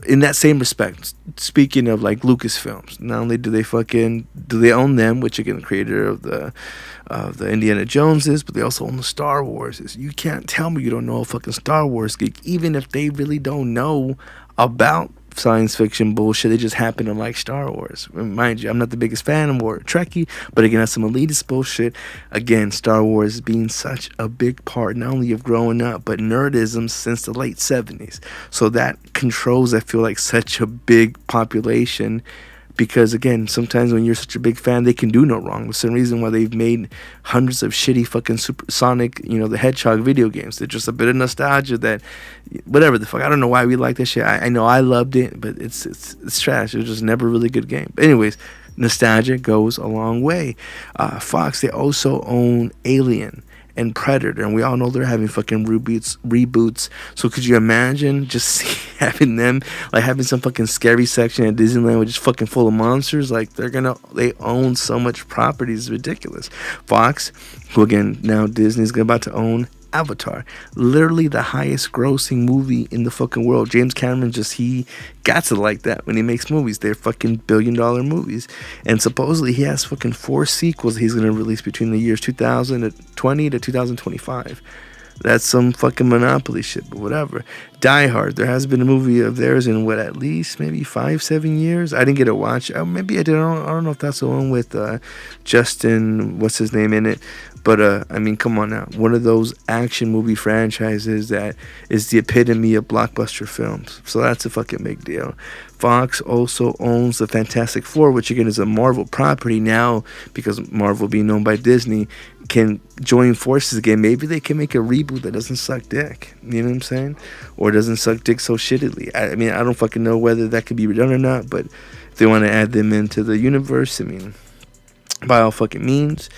in that same respect, speaking of Lucasfilms, not only do they own them, which again, the creator of the Indiana Joneses, but they also own the Star Warses. You can't tell me you don't know a fucking Star Wars geek, even if they really don't know about science fiction bullshit. They just happen to like Star Wars. Mind you, I'm not the biggest fan. I'm more a Trekkie, but again, that's some elitist bullshit. Again, Star Wars being such a big part not only of growing up, but nerdism since the late 70s. So that controls, I feel such a big population, because again, sometimes when you're such a big fan, they can do no wrong. There's some reason why they've made hundreds of shitty fucking Sonic, the Hedgehog video games. They're just a bit of nostalgia that, whatever the fuck. I don't know why we like that shit. I know I loved it, but it's trash. It was just never a really good game. But anyways, nostalgia goes a long way. Fox, they also own Alien and Predator, and we all know they're having fucking reboots. So could you imagine just having them having some fucking scary section at Disneyland with just fucking full of monsters? They own so much property, it's ridiculous. Fox, who again now Disney's about to own Avatar, literally the highest grossing movie in the fucking world. James Cameron he got to like that when he makes movies. They're fucking billion-dollar movies, and supposedly he has fucking 4 sequels he's gonna release between the years 2020 to 2025. That's some fucking monopoly shit, but whatever. Die Hard, there has been a movie of theirs in at least maybe 5-7 years. I didn't get to watch. Maybe I did. I don't know if that's the one with Justin, what's his name in it. But come on now. One of those action movie franchises that is the epitome of blockbuster films. So that's a fucking big deal. Fox also owns the Fantastic Four, which again is a Marvel property now, because Marvel being owned by Disney can join forces again. Maybe they can make a reboot that doesn't suck dick. You know what I'm saying? Or doesn't suck dick so shittily. I don't fucking know whether that could be done or not, but if they want to add them into the universe, by all fucking means.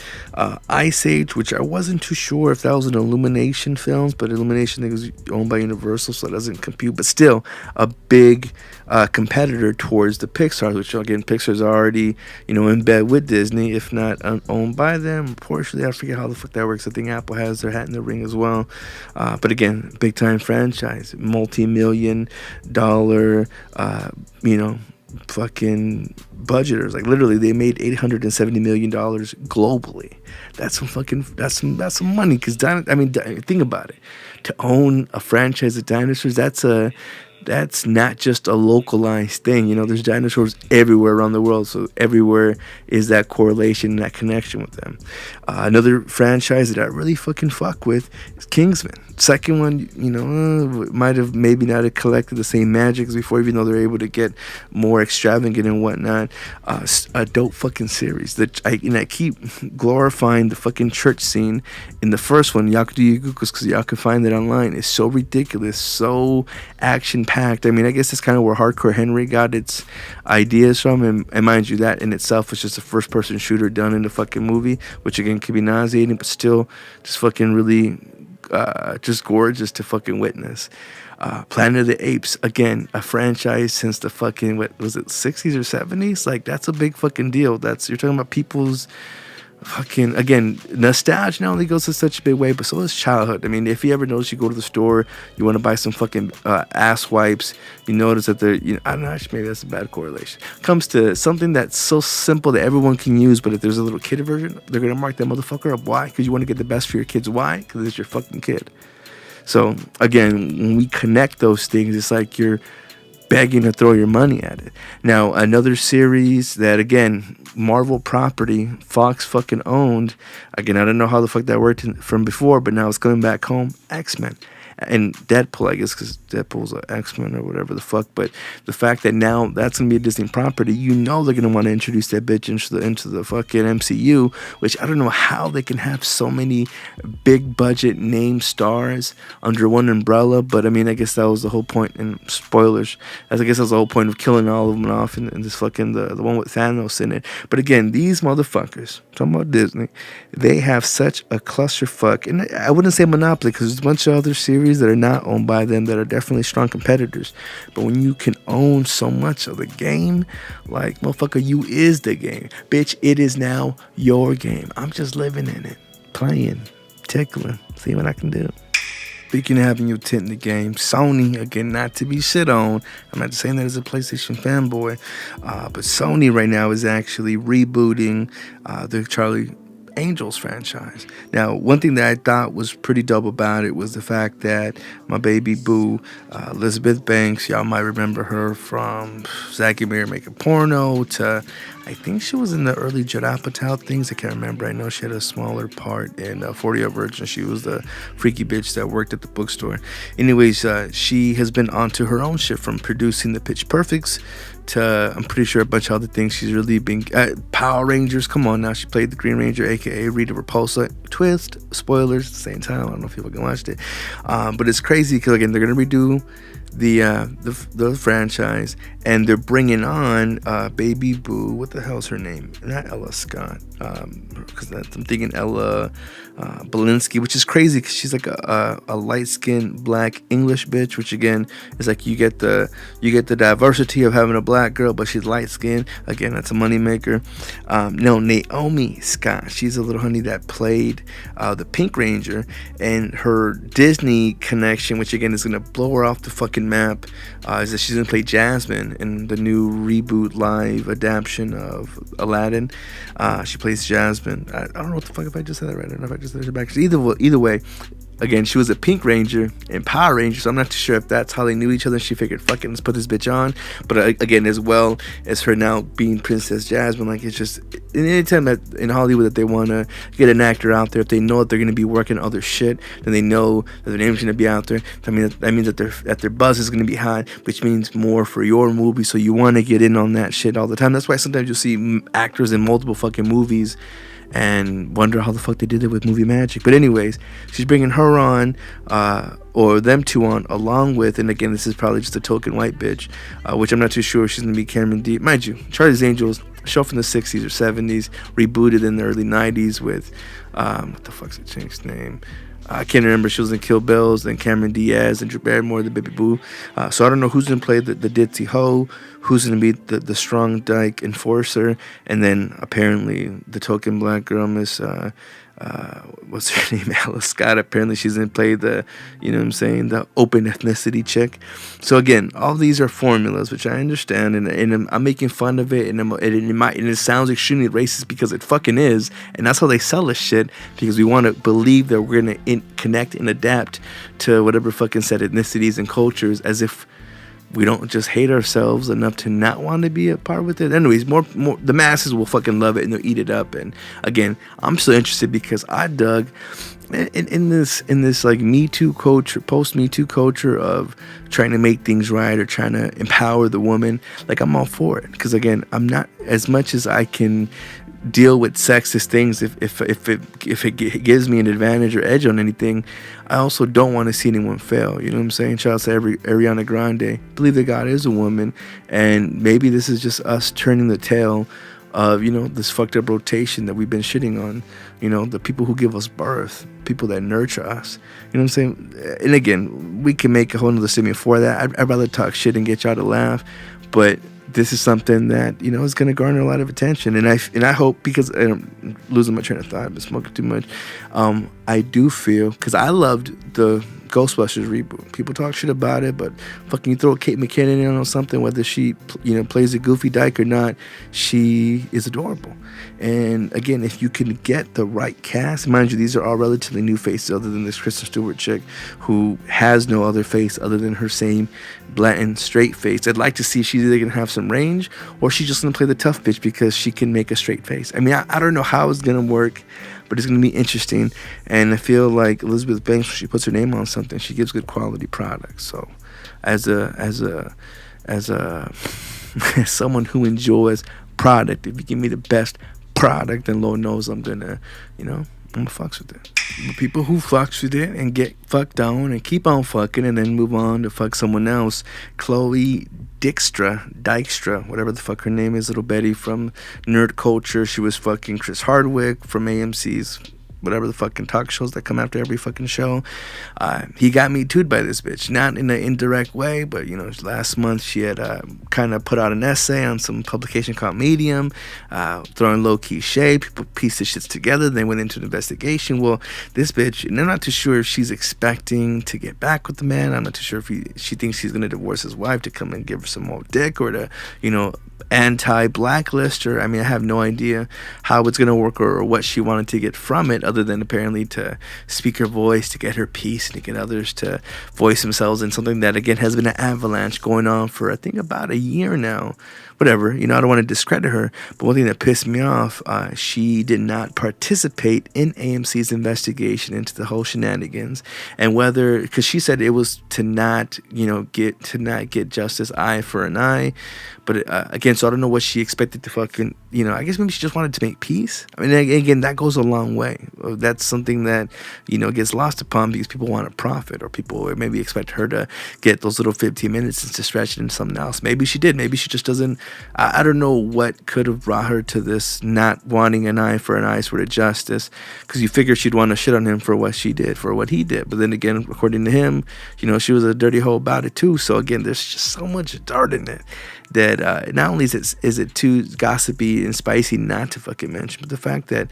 Ice Age, which I wasn't too sure if that was an Illumination films, but Illumination, I think, is owned by Universal, so that doesn't compute. But still, a big competitor towards the Pixar, which again, Pixar's already, in bed with Disney, if not owned by them. Unfortunately, I forget how the fuck that works. I think Apple has their hat in the ring as well. But again, big time franchise, multi-million-dollar, fucking budgeters. Like literally, they made $870 million globally. That's some money. Because think about it. To own a franchise of dinosaurs, that's not just a localized thing. You know, there's dinosaurs everywhere around the world, so everywhere is that correlation and that connection with them. Another franchise that I really fucking fuck with is Kingsman. Second one, you know, might have maybe not have collected the same magic as before, even though they're able to get more extravagant and whatnot. A dope fucking series that I keep glorifying the fucking church scene in the first one. Y'all could do your Googles because y'all can find it online. It's so ridiculous, so action packed. I mean, I guess that's kind of where Hardcore Henry got its ideas from, and mind you, that in itself was just a first person shooter done in the fucking movie, which again could be nauseating, but still just fucking really just gorgeous to fucking witness. Planet of the Apes, again, a franchise since the fucking, what was it, 60s or 70s? Like, that's a big fucking deal. You're talking about people's fucking, again, nostalgia not only goes to such a big way, but so is childhood. I mean, if you ever notice, you go to the store, you want to buy some fucking ass wipes, you notice that they're, you know, I don't know, actually, maybe that's a bad correlation. Comes to something that's so simple that everyone can use, but if there's a little kid version, they're going to mark that motherfucker up. Why? Because you want to get the best for your kids. Why? Because it's your fucking kid. So, again, when we connect those things, it's like you're begging to throw your money at it. Now, another series that, again, Marvel property, Fox fucking owned. Again, I don't know how the fuck that worked from before, but now it's coming back home. X-Men. And Deadpool, I guess, because Deadpool's an X-Men or whatever the fuck. But the fact that now that's going to be a Disney property, you know they're going to want to introduce that bitch into the fucking MCU, which I don't know how they can have so many big budget name stars under one umbrella. But, I mean, I guess that was the whole point, and spoilers, I guess that was the whole point of killing all of them off in this fucking, the one with Thanos in it. But, again, these motherfuckers, talking about Disney, they have such a clusterfuck. And I wouldn't say monopoly, because there's a bunch of other series that are not owned by them that are definitely strong competitors. But when you can own so much of the game, like, motherfucker, you is the game. Bitch, it is now your game. I'm just living in it, playing, tickling, see what I can do. Speaking of having your tent in the game, Sony, again, not to be shit on, I'm not saying that as a PlayStation fanboy, but Sony right now is actually rebooting the Charlie Angels franchise. Now, one thing that I thought was pretty dope about it was the fact that my baby boo, Elizabeth Banks, y'all might remember her from Zack and Miri Making Porno to, I think she was in the early Judd Apatow things. I can't remember. I know she had a smaller part in 40 Year Virgin. She was the freaky bitch that worked at the bookstore. Anyways, she has been onto her own shit, from producing the Pitch Perfects to, I'm pretty sure, a bunch of other things. She's really been Power Rangers. Come on now, she played the Green Ranger, aka Rita Repulsa. Twist, spoilers at the same time. I don't know if people can watch it, but it's crazy because, again, they're gonna redo the franchise, and they're bringing on baby boo. What the hell's her name? Not Ella Scott, because I'm thinking Ella Belinsky, which is crazy because she's like a light-skinned black English bitch, which again is like you get the diversity of having a black girl, but she's light-skinned. Again, that's a moneymaker. No, Naomi Scott, she's a little honey that played the Pink Ranger, and her Disney connection, which again is gonna blow her off the fucking map, is that she's gonna play Jasmine in the new reboot live adaptation of Aladdin. She plays Jasmine. I don't know what the fuck if I just said that right. I don't know if I just said it back. Either way, again, she was a Pink Ranger in Power Rangers, so I'm not too sure if that's how they knew each other. She figured, fuck it, let's put this bitch on. But again, as well as her now being Princess Jasmine, like, it's just, anytime that in Hollywood that they want to get an actor out there, if they know that they're going to be working other shit, then they know that their name's going to be out there. I mean, that means that their buzz is going to be high, which means more for your movie, so you want to get in on that shit all the time. That's why sometimes you'll see actors in multiple fucking movies and wonder how the fuck they did it with movie magic. But anyways, she's bringing her on, or them two on, along with, and again, this is probably just a token white bitch, which I'm not too sure if she's going to be Cameron Diaz. Mind you, Charlie's Angels, show from the 60s or 70s, rebooted in the early 90s with, what the fuck's it changed name? I can't remember. She was in Kill Bills, then Cameron Diaz and Drew Barrymore, the baby boo. So I don't know who's going to play the ditzy hoe, who's going to be the strong dyke enforcer, and then apparently the token black girl, Miss what's her name, Alice Scott. Apparently she's gonna play the, you know what I'm saying, the open ethnicity chick. So again, all these are formulas, which I understand, and I'm making fun of it, and it sounds extremely racist because it fucking is, and that's how they sell this shit, because we want to believe that we're gonna connect and adapt to whatever fucking set ethnicities and cultures, as if we don't just hate ourselves enough to not want to be a part with it. Anyways, more the masses will fucking love it and they'll eat it up. And again, I'm still interested because I dug in this like Me Too culture, post Me Too culture of trying to make things right or trying to empower the woman. Like, I'm all for it, because again, I'm not, as much as I can deal with sexist things, if it gives me an advantage or edge on anything, I also don't want to see anyone fail. You know what I'm saying? Shout out to Ariana Grande. Believe that God is a woman, and maybe this is just us turning the tail of, you know, this fucked up rotation that we've been shitting on. You know, the people who give us birth, people that nurture us. You know what I'm saying? And again, we can make a whole nother segment for that. I'd rather talk shit and get y'all to laugh, but this is something that, you know, is going to garner a lot of attention. And I hope, because I'm losing my train of thought, I've been smoking too much. I do feel, because I loved the Ghostbusters reboot. People talk shit about it, but fucking you throw Kate McKinnon in on something, whether she, you know, plays a goofy dyke or not, she is adorable. And again, if you can get the right cast, mind you, these are all relatively new faces other than this Kristen Stewart chick who has no other face other than her same blatant straight face. I'd like to see if she's either gonna have some range or she's just gonna play the tough bitch because she can make a straight face. I mean, I don't know how it's gonna work, but it's gonna be interesting. And I feel like Elizabeth Banks, when she puts her name on something, she gives good quality products. So as someone who enjoys product, if you give me the best product, then Lord knows I'm gonna fucks with it. But people who fucks with it and get fucked on and keep on fucking and then move on to fuck someone else, Chloe Dykstra, whatever the fuck her name is, little Betty from Nerd Culture. She was fucking Chris Hardwick from AMC's whatever the fucking talk shows that come after every fucking show. He got me too'd by this bitch, not in an indirect way, but you know, last month she had kind of put out an essay on some publication called Medium, throwing low-key shade. People pieced the shits together. They went into an investigation. Well, this bitch, and I'm not too sure if she's expecting to get back with the man. I'm not too sure if she thinks he's gonna divorce his wife to come and give her some more dick, or to, you know, anti-blacklist her. I mean, I have no idea how it's gonna work or what she wanted to get from it, other than apparently to speak her voice, to get her peace, and to get others to voice themselves in something that, again, has been an avalanche going on for, I think, about a year now. Whatever, you know, I don't want to discredit her, but one thing that pissed me off, she did not participate in AMC's investigation into the whole shenanigans, and whether, because she said it was to not get justice eye for an eye, but again, so I don't know what she expected to fucking, you know, I guess maybe she just wanted to make peace. I mean, again, that goes a long way. That's something that, you know, gets lost upon because people want to profit, or people maybe expect her to get those little 15 minutes and to stretch it into something else. Maybe she did. Maybe she just doesn't. I don't know what could have brought her to this not wanting an eye for an eye sort of justice, because you figure she'd want to shit on him for what she did, for what he did. But then again, according to him, you know, she was a dirty hoe about it too. So again, there's just so much dirt in it that not only is it too gossipy and spicy not to fucking mention, but the fact that,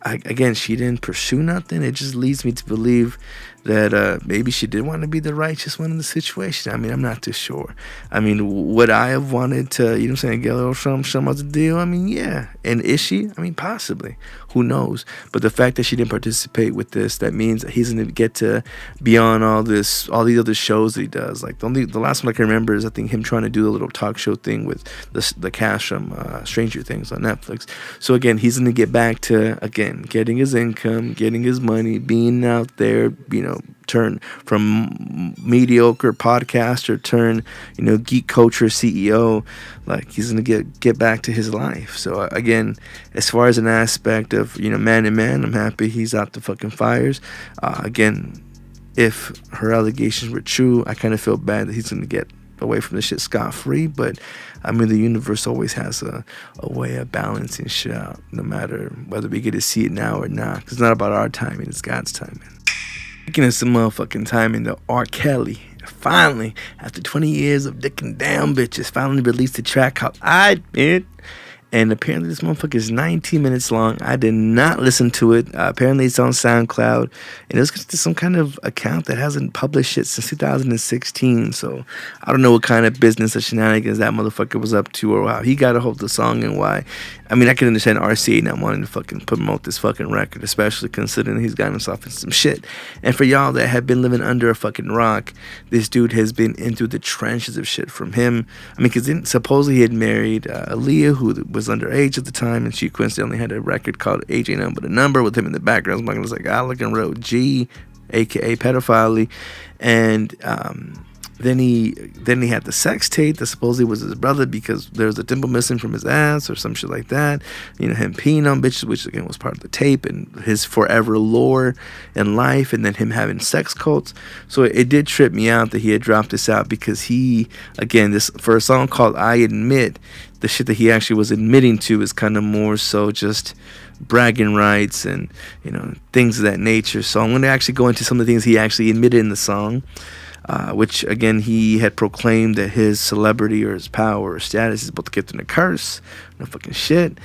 again, she didn't pursue nothing, it just leads me to believe that maybe she did want to be the righteous one in the situation. I mean, I'm not too sure. I mean, would I have wanted to, you know what I'm saying, get a little some other deal? I mean, yeah. And is she? I mean, possibly. Who knows? But the fact that she didn't participate with this, that means that he's going to get to be on all these other shows that he does. Like, the last one I can remember is, I think, him trying to do a little talk show thing with the cast from Stranger Things on Netflix. So again, he's going to get back to, again, getting his income, getting his money, being out there, you know, turn from mediocre podcaster, turn, you know, geek culture CEO. Like, he's gonna get back to his life. So again, as far as an aspect of, you know, man to man, I'm happy he's out the fucking fires. Again, if her allegations were true, I kind of feel bad that he's gonna get away from this shit scot-free. But I mean, the universe always has a way of balancing shit out, no matter whether we get to see it now or not. 'Cause it's not about our timing, it's God's timing. Speaking of some motherfucking timing, though, R. Kelly finally, after 20 years of dicking down bitches, finally released a track called I Admit. And apparently this motherfucker is 19 minutes long. I did not listen to it. Apparently it's on SoundCloud. And it was just some kind of account that hasn't published shit since 2016. So I don't know what kind of business or shenanigans that motherfucker was up to or how he got a hold of the song and why. I mean, I can understand RCA not wanting to fucking promote this fucking record, especially considering he's gotten himself into some shit. And for y'all that have been living under a fucking rock, this dude has been into the trenches of shit from him. I mean, because supposedly he had married Aaliyah, who was underage at the time, and she coincidentally had a record called Age Ain't Nothing But a Number with him in the background. It was like Alec and Road G, aka pedophile. And then he had the sex tape that supposedly was his brother because there was a dimple missing from his ass or some shit like that. You know, him peeing on bitches, which again was part of the tape, and his forever lore in life, and then him having sex cults. So it did trip me out that he had dropped this out because he, again, this for a song called I Admit, the shit that he actually was admitting to is kind of more so just bragging rights and, you know, things of that nature. So I'm going to actually go into some of the things he actually admitted in the song. Which, again, he had proclaimed that his celebrity or his power or status is both a gift and a curse. No fucking shit.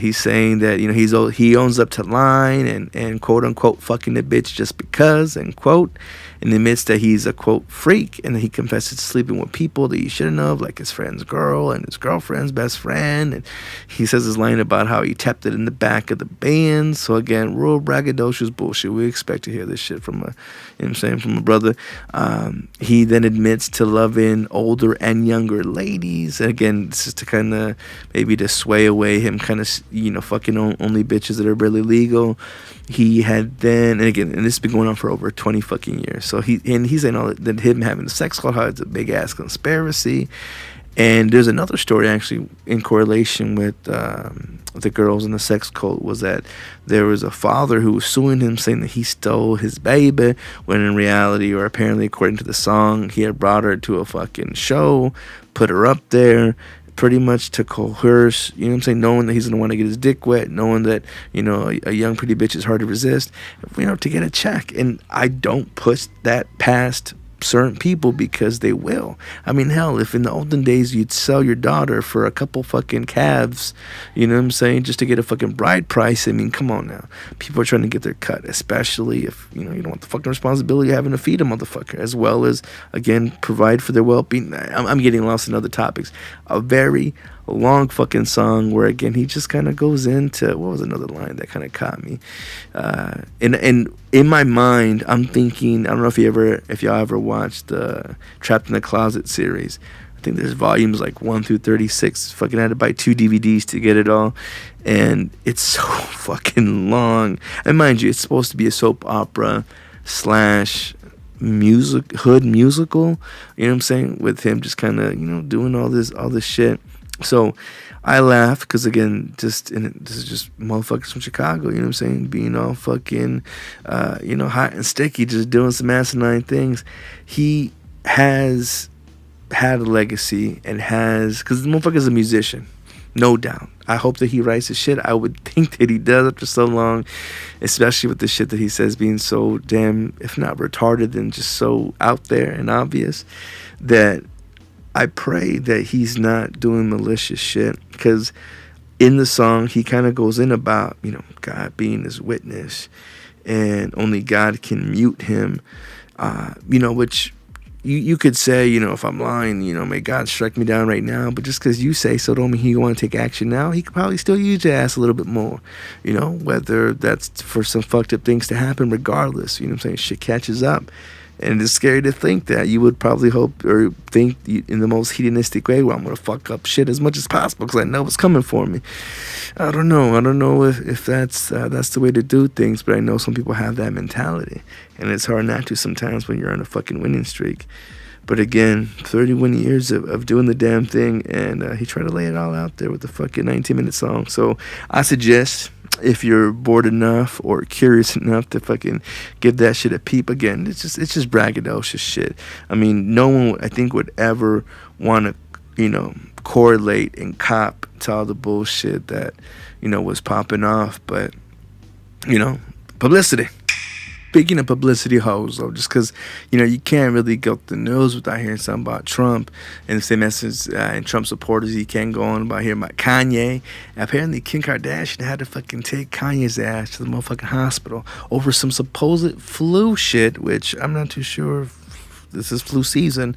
He's saying that, you know, he owns up to lying and quote-unquote fucking the bitch just because, end quote, and admits that he's a, quote, freak, and that he confesses to sleeping with people that he shouldn't have, like his friend's girl and his girlfriend's best friend. And he says his line about how he tapped it in the back of the band. So, again, real braggadocious bullshit. We expect to hear this shit from from a brother. He then admits to loving older and younger ladies. And again, this is to kind of maybe to sway away him kind of, you know, fucking only bitches that are barely legal. He had then, and again, and this has been going on for over 20 fucking years. So he's saying all that him having sex cult, how it's a big ass conspiracy. And there's another story actually in correlation with the girls in the sex cult, was that there was a father who was suing him saying that he stole his baby, when in reality, or apparently according to the song, he had brought her to a fucking show, put her up there, pretty much to coerce, you know what I'm saying, knowing that he's going to want to get his dick wet, knowing that, you know, a young pretty bitch is hard to resist, you know, to get a check. And I don't push that past certain people because they will. I mean, hell, if in the olden days you'd sell your daughter for a couple fucking calves, you know what I'm saying, just to get a fucking bride price, I mean, come on now. People are trying to get their cut, especially if, you know, you don't want the fucking responsibility of having to feed a motherfucker, as well as, again, provide for their well-being. I'm getting lost in other topics. A very long fucking song where, again, he just kind of goes into, what was another line that kind of caught me? And in my mind, I'm thinking, I don't know if y'all ever watched the Trapped in the Closet series. I think there's volumes like 1 through 36. Fucking had to buy 2 DVDs to get it all. And it's so fucking long. And mind you, it's supposed to be a soap opera / hood musical. You know what I'm saying? With him just kind of, you know, doing all this shit. So I laugh because, again, this is just motherfuckers from Chicago, you know what I'm saying, being all fucking, you know, hot and sticky, just doing some asinine things. He has had a legacy and because the motherfucker's a musician, no doubt. I hope that he writes his shit. I would think that he does after so long, especially with the shit that he says being so damn, if not retarded, then just so out there and obvious, that I pray that he's not doing malicious shit, because in the song he kind of goes in about, you know, God being his witness and only God can mute him, you know, which you could say, you know, if I'm lying, you know, may God strike me down right now, but just because you say so don't mean he want to take action now. He could probably still use your ass a little bit more, you know, whether that's for some fucked up things to happen. Regardless, you know what I'm saying, shit catches up. And it's scary to think that you would probably hope or think in the most hedonistic way, well, I'm going to fuck up shit as much as possible because I know what's coming for me. I don't know if that's the way to do things, but I know some people have that mentality. And it's hard not to sometimes when you're on a fucking winning streak. But again, 31 years of doing the damn thing, and he tried to lay it all out there with the fucking 19-minute song. So I suggest, if you're bored enough or curious enough to fucking give that shit a peep, again, it's just braggadocious shit. I mean, no one, I think, would ever want to, you know, correlate and cop to all the bullshit that, you know, was popping off. But, you know, publicity. Speaking of publicity hoes, though, just because, you can't really go to the news without hearing something about Trump and the same message and Trump supporters. You can't go on about hearing about Kanye. Apparently, Kim Kardashian had to fucking take Kanye's ass to the motherfucking hospital over some supposed flu shit, which I'm not too sure if this is flu season,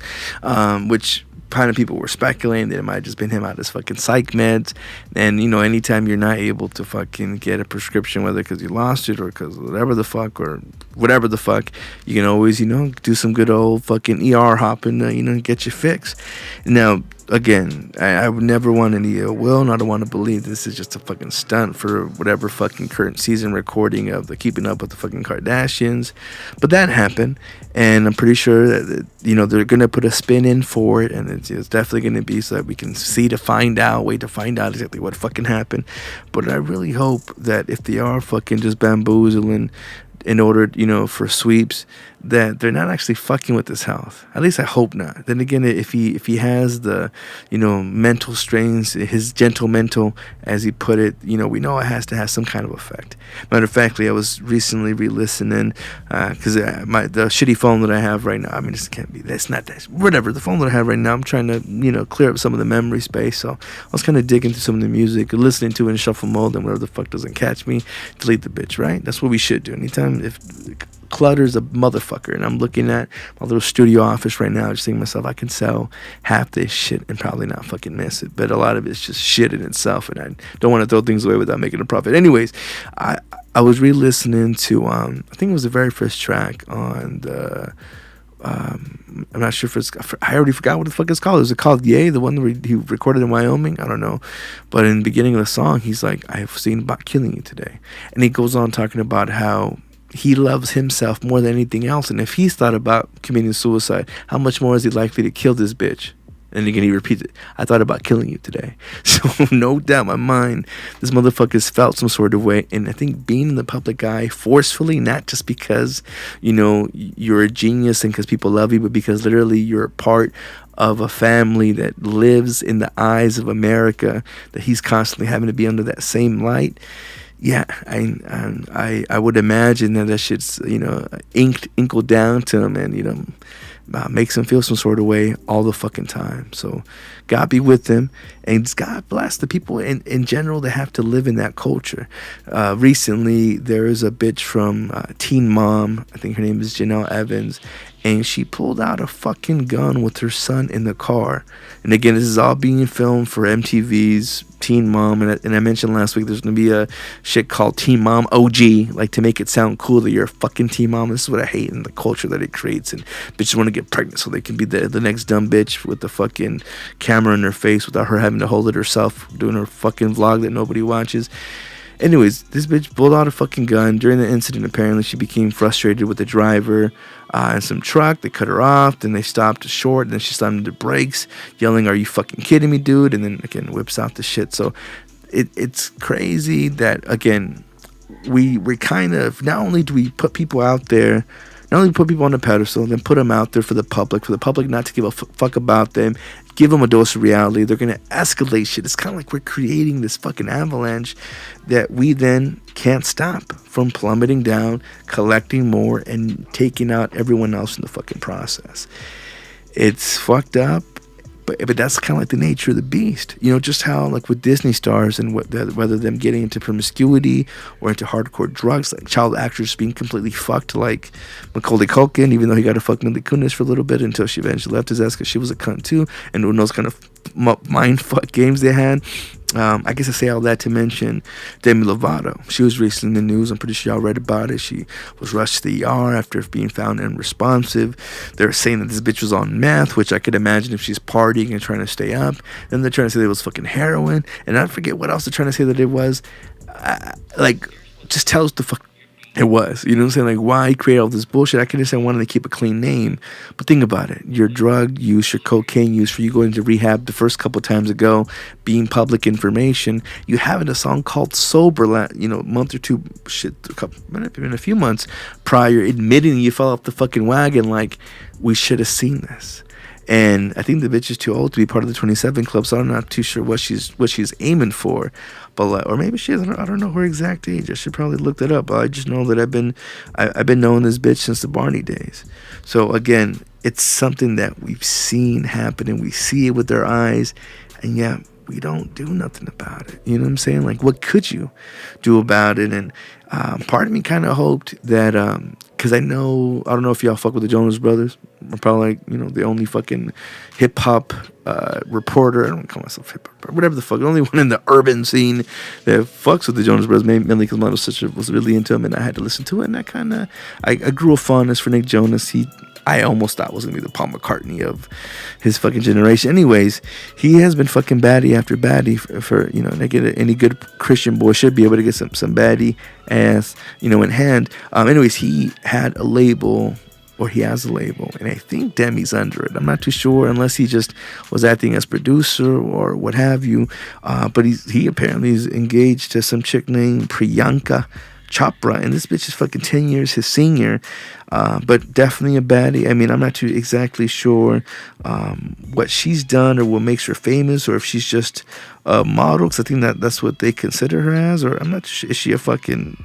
which kind of people were speculating that it might have just been him out his fucking psych meds. And anytime you're not able to fucking get a prescription, whether because you lost it or because whatever the fuck, you can always do some good old fucking ER hopping to get you fixed. Now again, I would never want any ill will, and I don't want to believe this is just a fucking stunt for whatever fucking current season recording of the Keeping Up with the fucking Kardashians. But that happened, and I'm pretty sure that they're gonna put a spin in for it, and it's definitely gonna be so that we can wait to find out exactly what fucking happened. But I really hope that if they are fucking just bamboozling in order, for sweeps, that they're not actually fucking with his health. At least I hope not. Then again, if he has the, mental strains, his gentle mental, as he put it, we know it has to have some kind of effect. Matter of fact, I was recently re-listening, because the shitty phone that I have right now, I mean, this can't be, that's not that, whatever, the phone that I have right now, I'm trying to, clear up some of the memory space, so I was kind of digging through some of the music, listening to it in shuffle mode, and whatever the fuck doesn't catch me, delete the bitch, right? That's what we should do. Anytime, if clutter's a motherfucker, and I'm looking at my little studio office right now, just thinking to myself, I can sell half this shit and probably not fucking miss it, but a lot of it's just shit in itself, and I don't want to throw things away without making a profit. Anyways, I was re-listening to I think it was the very first track on the I'm not sure if it's, I already forgot what the fuck it's called. Is it called Yay, the one that he recorded in Wyoming? I don't know. But in the beginning of the song, he's like, I have seen about killing you today. And he goes on talking about how he loves himself more than anything else. And if he's thought about committing suicide, how much more is he likely to kill this bitch? And again, he repeats it. I thought about killing you today. So no doubt in my mind, this motherfucker's felt some sort of way. And I think being in the public eye forcefully, not just because, you're a genius and because people love you, but because literally you're a part of a family that lives in the eyes of America, that he's constantly having to be under that same light. Yeah, I would imagine that shit's, inkled down to him and, makes him feel some sort of way all the fucking time. So God be with them, and God bless the people in general that have to live in that culture. Recently, there is a bitch from Teen Mom, I think her name is Janelle Evans, and she pulled out a fucking gun with her son in the car. And again, this is all being filmed for MTV's Teen Mom, and I mentioned last week there's gonna be a shit called Teen Mom OG, like to make it sound cool that you're a fucking teen mom. This is what I hate in the culture that it creates, and bitches want to get pregnant so they can be the next dumb bitch with the fucking camera in her face without her having to hold it herself, doing her fucking vlog that nobody watches. Anyways, this bitch pulled out a fucking gun. During the incident, apparently she became frustrated with the driver and some truck. They cut her off, then they stopped short, and then she slammed the brakes, yelling, "Are you fucking kidding me, dude?" And then again whips out the shit. So it's crazy that again we're kind of, not only do we put people out there, not only put people on the pedestal, then put them out there for the public not to give a fuck about them, give them a dose of reality. They're going to escalate shit. It's kind of like we're creating this fucking avalanche that we then can't stop from plummeting down, collecting more, and taking out everyone else in the fucking process. It's fucked up. But that's kind of like the nature of the beast. Just how, like with Disney stars and whether them getting into promiscuity or into hardcore drugs, like child actors being completely fucked, like Macaulay Culkin, even though he got to fuck Mila Kunis for a little bit until she eventually left his ass because she was a cunt too, and who knows kind of mind fuck games they had. I guess I say all that to mention Demi Lovato. She was recently in the news. I'm pretty sure y'all read about it. She was rushed to the ER after being found unresponsive. They're saying that this bitch was on meth, which I could imagine if she's partying and trying to stay up. Then they're trying to say that it was fucking heroin. And I forget what else they're trying to say that it was. Just tell us the fuck it was. You know what I'm saying? Like, why create all this bullshit? I can understand wanting to keep a clean name. But think about it. Your drug use, your cocaine use, for you going to rehab the first couple times ago, being public information, you having a song called Sober, a month or two, maybe a few months prior, admitting you fell off the fucking wagon, like, we should have seen this. And I think the bitch is too old to be part of the 27 club, so I'm not too sure what she's aiming for. But like, or maybe she is. I don't know her exact age. I should probably look that up. But I just know that I've been knowing this bitch since the Barney days. So again, it's something that we've seen happen, and we see it with our eyes, and yeah, we don't do nothing about it. You know what I'm saying? Like, what could you do about it? And part of me kind of hoped that, because I don't know if y'all fuck with the Jonas Brothers. I'm probably like, the only fucking hip hop reporter. I don't call myself hip hop, whatever the fuck. The only one in the urban scene that fucks with the Jonas Brothers, mainly because my little sister was really into him, and I had to listen to it. And I grew a fondness for Nick Jonas. I almost thought was going to be the Paul McCartney of his fucking generation. Anyways, he has been fucking baddie after baddie for they get any good Christian boy should be able to get some baddie ass, in hand. Anyways, he had a label, or he has a label, and I think Demi's under it. I'm not too sure, unless he just was acting as producer or what have you. But he apparently is engaged to some chick named Priyanka Chopra, and this bitch is fucking 10 years his senior, but definitely a baddie. I mean, I'm not too exactly sure what she's done or what makes her famous, or if she's just a model, because I think that's what they consider her as, or I'm not sure. Is she a fucking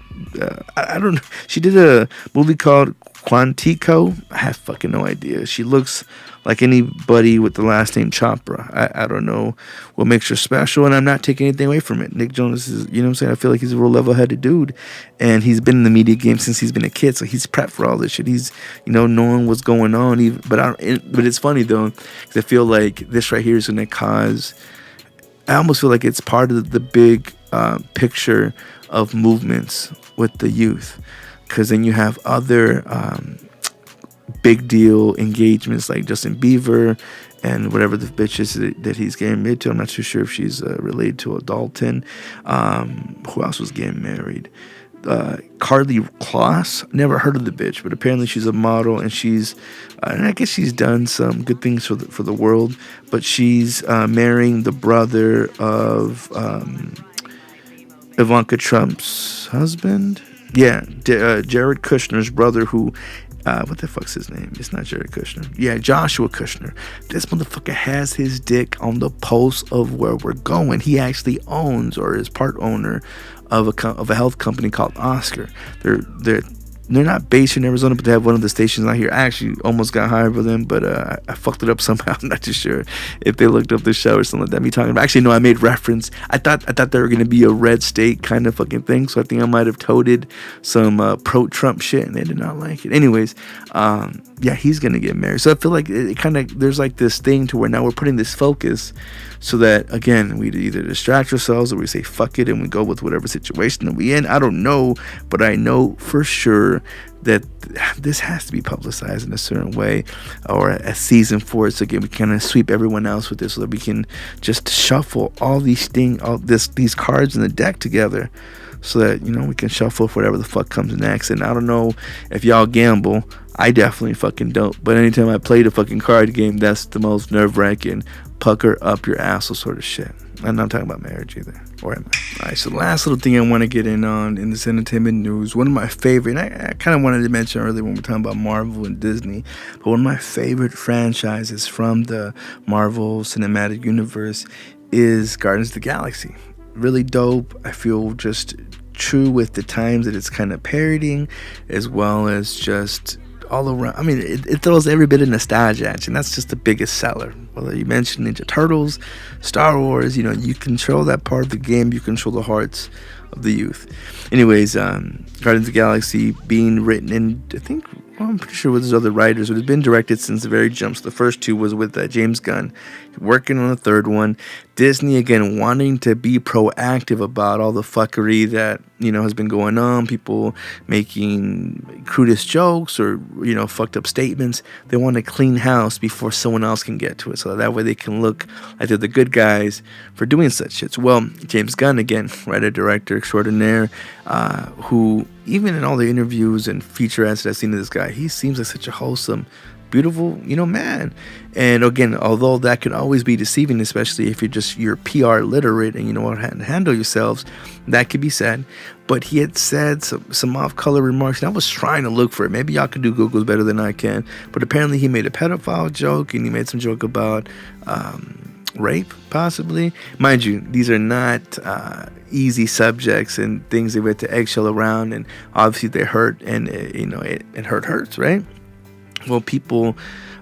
I don't know. She did a movie called Quantico. I have fucking no idea. She looks like anybody with the last name Chopra. I don't know what makes her special, and I'm not taking anything away from it. Nick Jonas is, what I'm saying? I feel like he's a real level-headed dude, and he's been in the media game since he's been a kid, so he's prepped for all this shit. He's, knowing what's going on. But it's funny, though, because I feel like this right here is going to cause... I almost feel like it's part of the big picture of movements with the youth, because then you have other big deal engagements like Justin Bieber and whatever the bitch is that he's getting married to. I'm not too sure if she's related to a Dalton. Who else was getting married? Carly Kloss. Never heard of the bitch, but apparently she's a model, and and I guess she's done some good things for the world. But she's marrying the brother of Ivanka Trump's husband. Yeah, Jared Kushner's brother, who, what the fuck's his name? It's not Jared Kushner. Yeah, Joshua Kushner. This motherfucker has his dick on the pulse of where we're going. He actually owns, or is part owner of a health company called Oscar. They're not based in Arizona, but they have one of the stations out here. I actually almost got hired for them, but I fucked it up somehow. I'm not too sure if they looked up the show or something like that. Me talking about, actually, no, I made reference. I thought they were going to be a red state kind of fucking thing, so I think I might have toted some pro-Trump shit, and they did not like it. Anyways, yeah, he's going to get married. So I feel like it kind of, there's like this thing to where now we're putting this focus so that, again, we either distract ourselves or we say fuck it and we go with whatever situation that we in. I don't know, but I know for sure that this has to be publicized in a certain way, or a season for it, so again we kind of sweep everyone else with this, so that we can just shuffle all these cards in the deck together, so that we can shuffle for whatever the fuck comes next. And I don't know if y'all gamble. I definitely fucking don't, but anytime I play the fucking card game, that's the most nerve-wracking, pucker up your asshole sort of shit. I'm not talking about marriage either. Or am I? Alright, so the last little thing I want to get in on in this entertainment news, one of my favorite, and I kind of wanted to mention earlier when we're talking about Marvel and Disney, but one of my favorite franchises from the Marvel Cinematic Universe is Guardians of the Galaxy. Really dope. I feel just true with the times that it's kind of parodying, as well as just all around. I mean, it throws every bit of nostalgia at you, and that's just the biggest seller. Whether you mention Ninja Turtles, Star Wars, you control that part of the game, you control the hearts of the youth. Anyways, Guardians of the Galaxy being written in, I think, I'm pretty sure with his other writers, but it's been directed since the very jump. So the first two was with James Gunn, working on the third one. Disney, again, wanting to be proactive about all the fuckery that, has been going on. People making crudest jokes or, fucked up statements. They want to clean house before someone else can get to it. So that way they can look like they're the good guys for doing such shit. So, well, James Gunn, again, writer, director extraordinaire, who, even in all the interviews and feature ads that I've seen of this guy, he seems like such a wholesome, beautiful, man. And again, although that can always be deceiving, especially if you're PR literate and you know how to handle yourselves, that could be said. But he had said some off-color remarks, and I was trying to look for it. Maybe y'all can do Googles better than I can. But apparently he made a pedophile joke, and he made some joke about rape, possibly. Mind you, these are not easy subjects and things they had to eggshell around, and obviously they hurt, and it hurts, right? Well, people,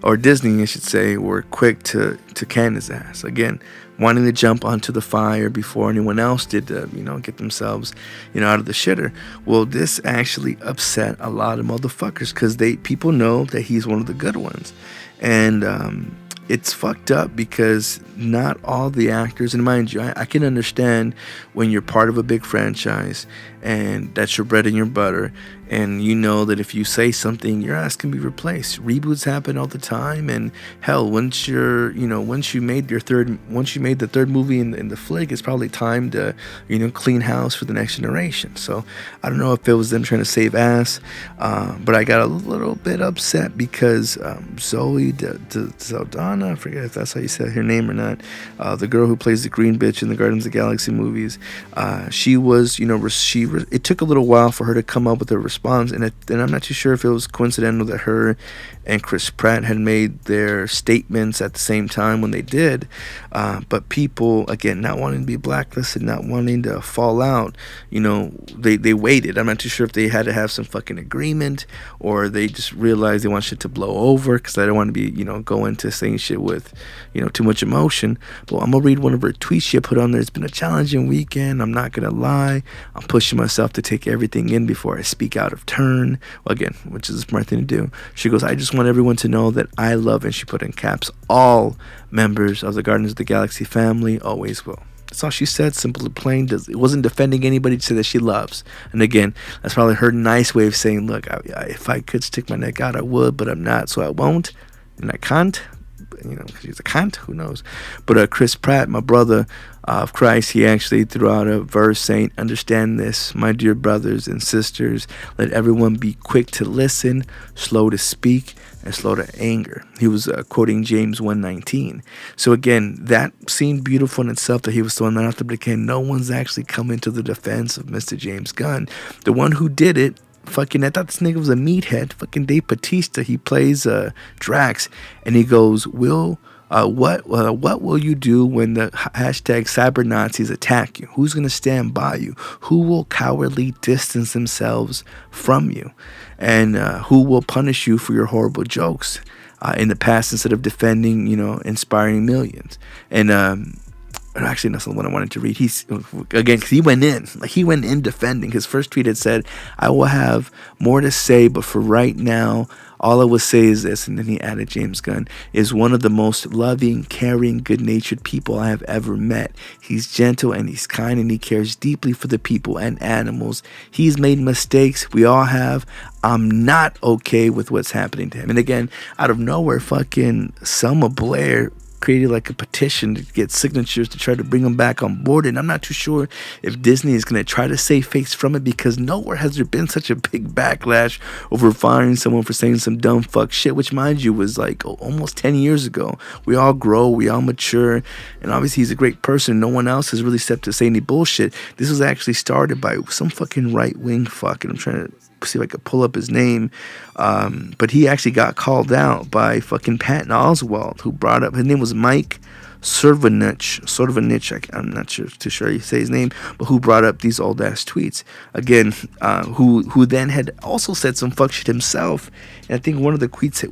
or Disney, I should say, were quick to can his ass. Again, wanting to jump onto the fire before anyone else did to, get themselves, out of the shitter. Well, this actually upset a lot of motherfuckers because people know that he's one of the good ones. And it's fucked up because not all the actors, and mind you, I can understand when you're part of a big franchise and that's your bread and your butter, and you know that if you say something, your ass can be replaced. Reboots happen all the time, and hell, once you made the third movie in the flick, it's probably time to, clean house for the next generation. So I don't know if it was them trying to save ass, but I got a little bit upset because Zoe Saldana, I forget if that's how you said her name or not, the girl who plays the green bitch in the Guardians of the Galaxy movies, she was, it took a little while for her to come up with a response, and I'm not too sure if it was coincidental that her and Chris Pratt had made their statements at the same time when they did, but people, again, not wanting to be blacklisted, not wanting to fall out, they waited. I'm not too sure if they had to have some fucking agreement, or they just realized they want shit to blow over, because I don't want to be, go into saying shit with, too much emotion. But I'm gonna read one of her tweets she put on there. It's been a challenging weekend, I'm not gonna lie. I'm pushing myself to take everything in before I speak out of turn. Well, again, which is a smart thing to do. She goes, I just want everyone to know that I love, and she put in caps, all members of the Guardians of the Galaxy family, always will. That's all she said, simple and plain. It wasn't defending anybody to say that she loves. And again, that's probably her nice way of saying, look, if I could stick my neck out, I would, but I'm not, so I won't, and I can't. Because he's a cunt, who knows. But Chris Pratt, my brother of Christ, he actually threw out a verse saying, understand this, my dear brothers and sisters, let everyone be quick to listen, slow to speak, and slow to anger. He was quoting James 1:19. So again, that seemed beautiful in itself that he was throwing that out there, but again, no one's actually coming to the defense of Mr. James Gunn. The one who did it, I thought this nigga was a meathead. Fucking Dave Bautista, he plays Drax, and he goes, what will you do when the hashtag cyber Nazis attack you? Who's gonna stand by you? Who will cowardly distance themselves from you? And who will punish you for your horrible jokes in the past instead of defending, inspiring millions? And actually, that's the one I wanted to read. Because he went in defending. His first tweet had said, I will have more to say, but for right now, all I will say is this. And then he added, James Gunn is one of the most loving, caring, good-natured people I have ever met. He's gentle and he's kind, and he cares deeply for the people and animals. He's made mistakes. We all have. I'm not okay with what's happening to him. And again, out of nowhere, fucking Selma Blair created like a petition to get signatures to try to bring him back on board, and I'm not too sure if Disney is going to try to save face from it, because nowhere has there been such a big backlash over firing someone for saying some dumb fuck shit, which, mind you, was like almost 10 years ago. We all grow, we all mature, and obviously he's a great person. No one else has really stepped to say any bullshit. This was actually started by some fucking right-wing fuck, and I'm trying to see if I could pull up his name, but he actually got called out by fucking Patton Oswalt, who brought up, his name was Mike Cervanich, I'm not too sure you say his name, but who brought up these old ass tweets again, who then had also said some fuck shit himself. And I think one of the tweets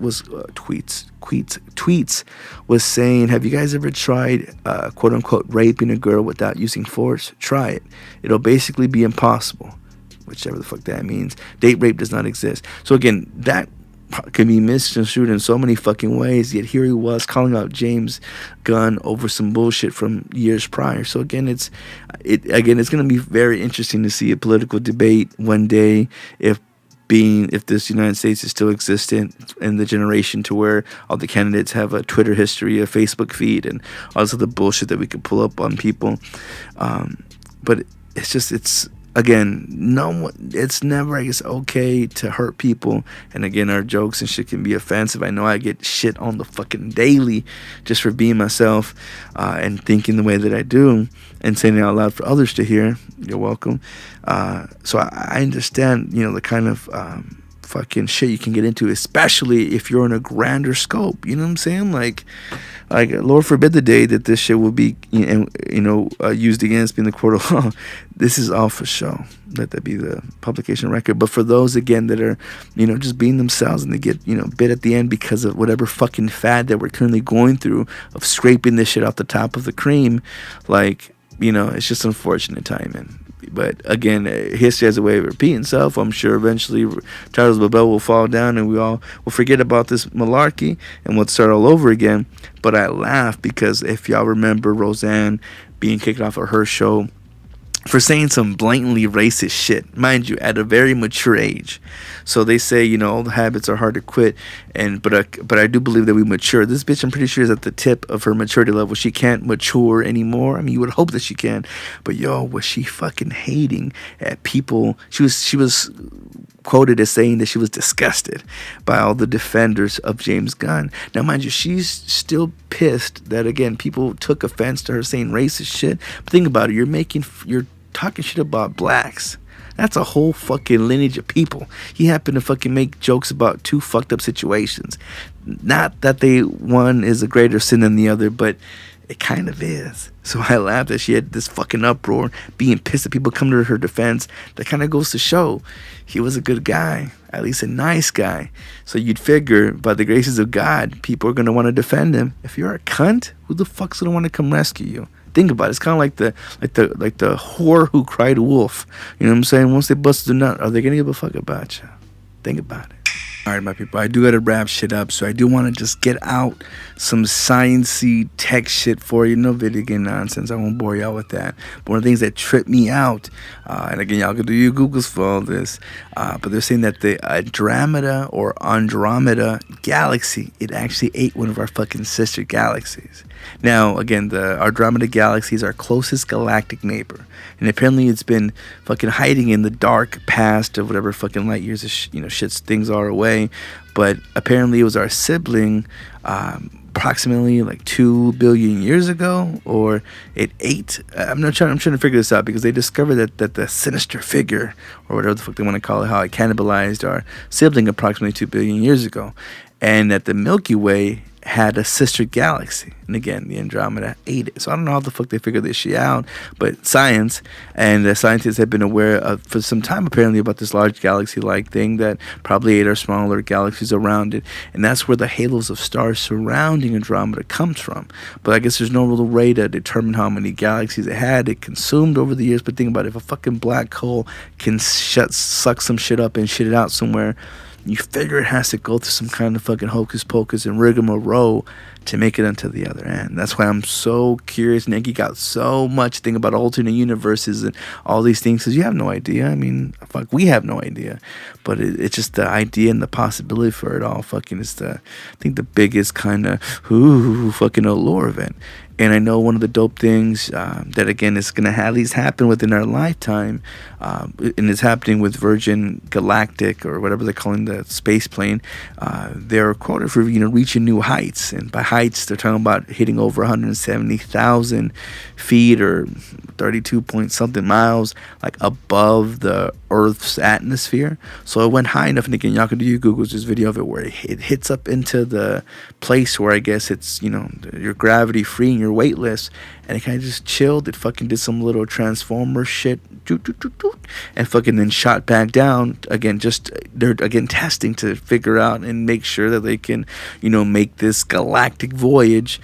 was saying, have you guys ever tried quote unquote raping a girl without using force? Try it. It'll basically be impossible, whichever the fuck that means. Date rape does not exist. So again, that can be misconstrued in so many fucking ways, yet here he was calling out James Gunn over some bullshit from years prior. So again, it's going to be very interesting to see a political debate one day if this United States is still existent in the generation to where all the candidates have a Twitter history, a Facebook feed, and all this other bullshit that we could pull up on people. But it's again, no one, it's never, I guess, okay to hurt people. And again, our jokes and shit can be offensive. I know I get shit on the fucking daily just for being myself and thinking the way that I do and saying it out loud for others to hear. You're welcome. So I understand, you know, the kind of fucking shit you can get into, especially if you're in a grander scope. You know what I'm saying? Like Lord forbid the day that this shit will be, used against me in the court of law. This is all for show. Let that be the publication record. But for those, again, that are, just being themselves and they get, bit at the end because of whatever fucking fad that we're currently going through of scraping this shit off the top of the cream, like, it's just unfortunate timing. But again, history has a way of repeating itself. I'm sure eventually Charles Babel will fall down and we all will forget about this malarkey and we'll start all over again. But I laugh because if y'all remember Roseanne being kicked off of her show for saying some blatantly racist shit, mind you, at a very mature age. So they say, old habits are hard to quit, but I do believe that we mature. This bitch, I'm pretty sure, is at the tip of her maturity level. She can't mature anymore. I mean, you would hope that she can, but was she fucking hating at people? She was quoted as saying that she was disgusted by all the defenders of James Gunn. Now, mind you, she's still pissed that, again, people took offense to her saying racist shit. But think about it. You're talking shit about blacks. That's a whole fucking lineage of people. He happened to fucking make jokes about two fucked up situations. Not that one is a greater sin than the other, but it kind of is. So I laughed that she had this fucking uproar, being pissed that people come to her defense. That kind of goes to show he was a good guy, at least a nice guy. So you'd figure, by the graces of God, people are going to want to defend him. If you're a cunt, who the fuck's going to want to come rescue you? Think about it. It's kind of like the whore who cried wolf. You know what I'm saying? Once they busted a nut, are they going to give a fuck about you? Think about it. All right, my people, I do got to wrap shit up, so I do want to just get out some sciencey tech shit for you. No video game nonsense. I won't bore y'all with that. But one of the things that tripped me out, and again, y'all can do your Googles for all this, but they're saying that the Andromeda galaxy, it actually ate one of our fucking sister galaxies. Now, again, the Andromeda galaxy is our closest galactic neighbor. And apparently it's been fucking hiding in the dark past of whatever fucking light years of shits things are away. But apparently it was our sibling approximately like 2 billion years ago, or it ate. I'm trying to figure this out because they discovered that the sinister figure, or whatever the fuck they want to call it, how it cannibalized our sibling approximately 2 billion years ago. And that the Milky Way had a sister galaxy, and again, the Andromeda ate it. So I don't know how the fuck they figured this shit out, but science and the scientists have been aware of for some time apparently about this large galaxy-like thing that probably ate our smaller galaxies around it, and that's where the halos of stars surrounding Andromeda comes from. But I guess there's no real way to determine how many galaxies it consumed over the years. But think about it, if a fucking black hole can suck some shit up and shit it out somewhere, you figure it has to go through some kind of fucking hocus pocus and rigmarole to make it onto the other end. That's why I'm so curious. Nicky got so much thing about alternate universes and all these things, because you have no idea. I mean, fuck, we have no idea. But it's just the idea and the possibility for it all fucking is I think the biggest kind of fucking allure of it. And I know one of the dope things that, again, is going to at least happen within our lifetime, and it's happening with Virgin Galactic, or whatever they're calling the space plane. They're quoted for, reaching new heights. And by heights, they're talking about hitting over 170,000 feet or 32 point something miles, like above the Earth's atmosphere. So it went high enough, and again, y'all can do your Googles, this video of it where it hits up into the place where I guess it's, you're gravity free and you're weightless, and it kind of just chilled. It fucking did some little transformer shit, and fucking then shot back down again. They're again testing to figure out and make sure that they can, make this galactic voyage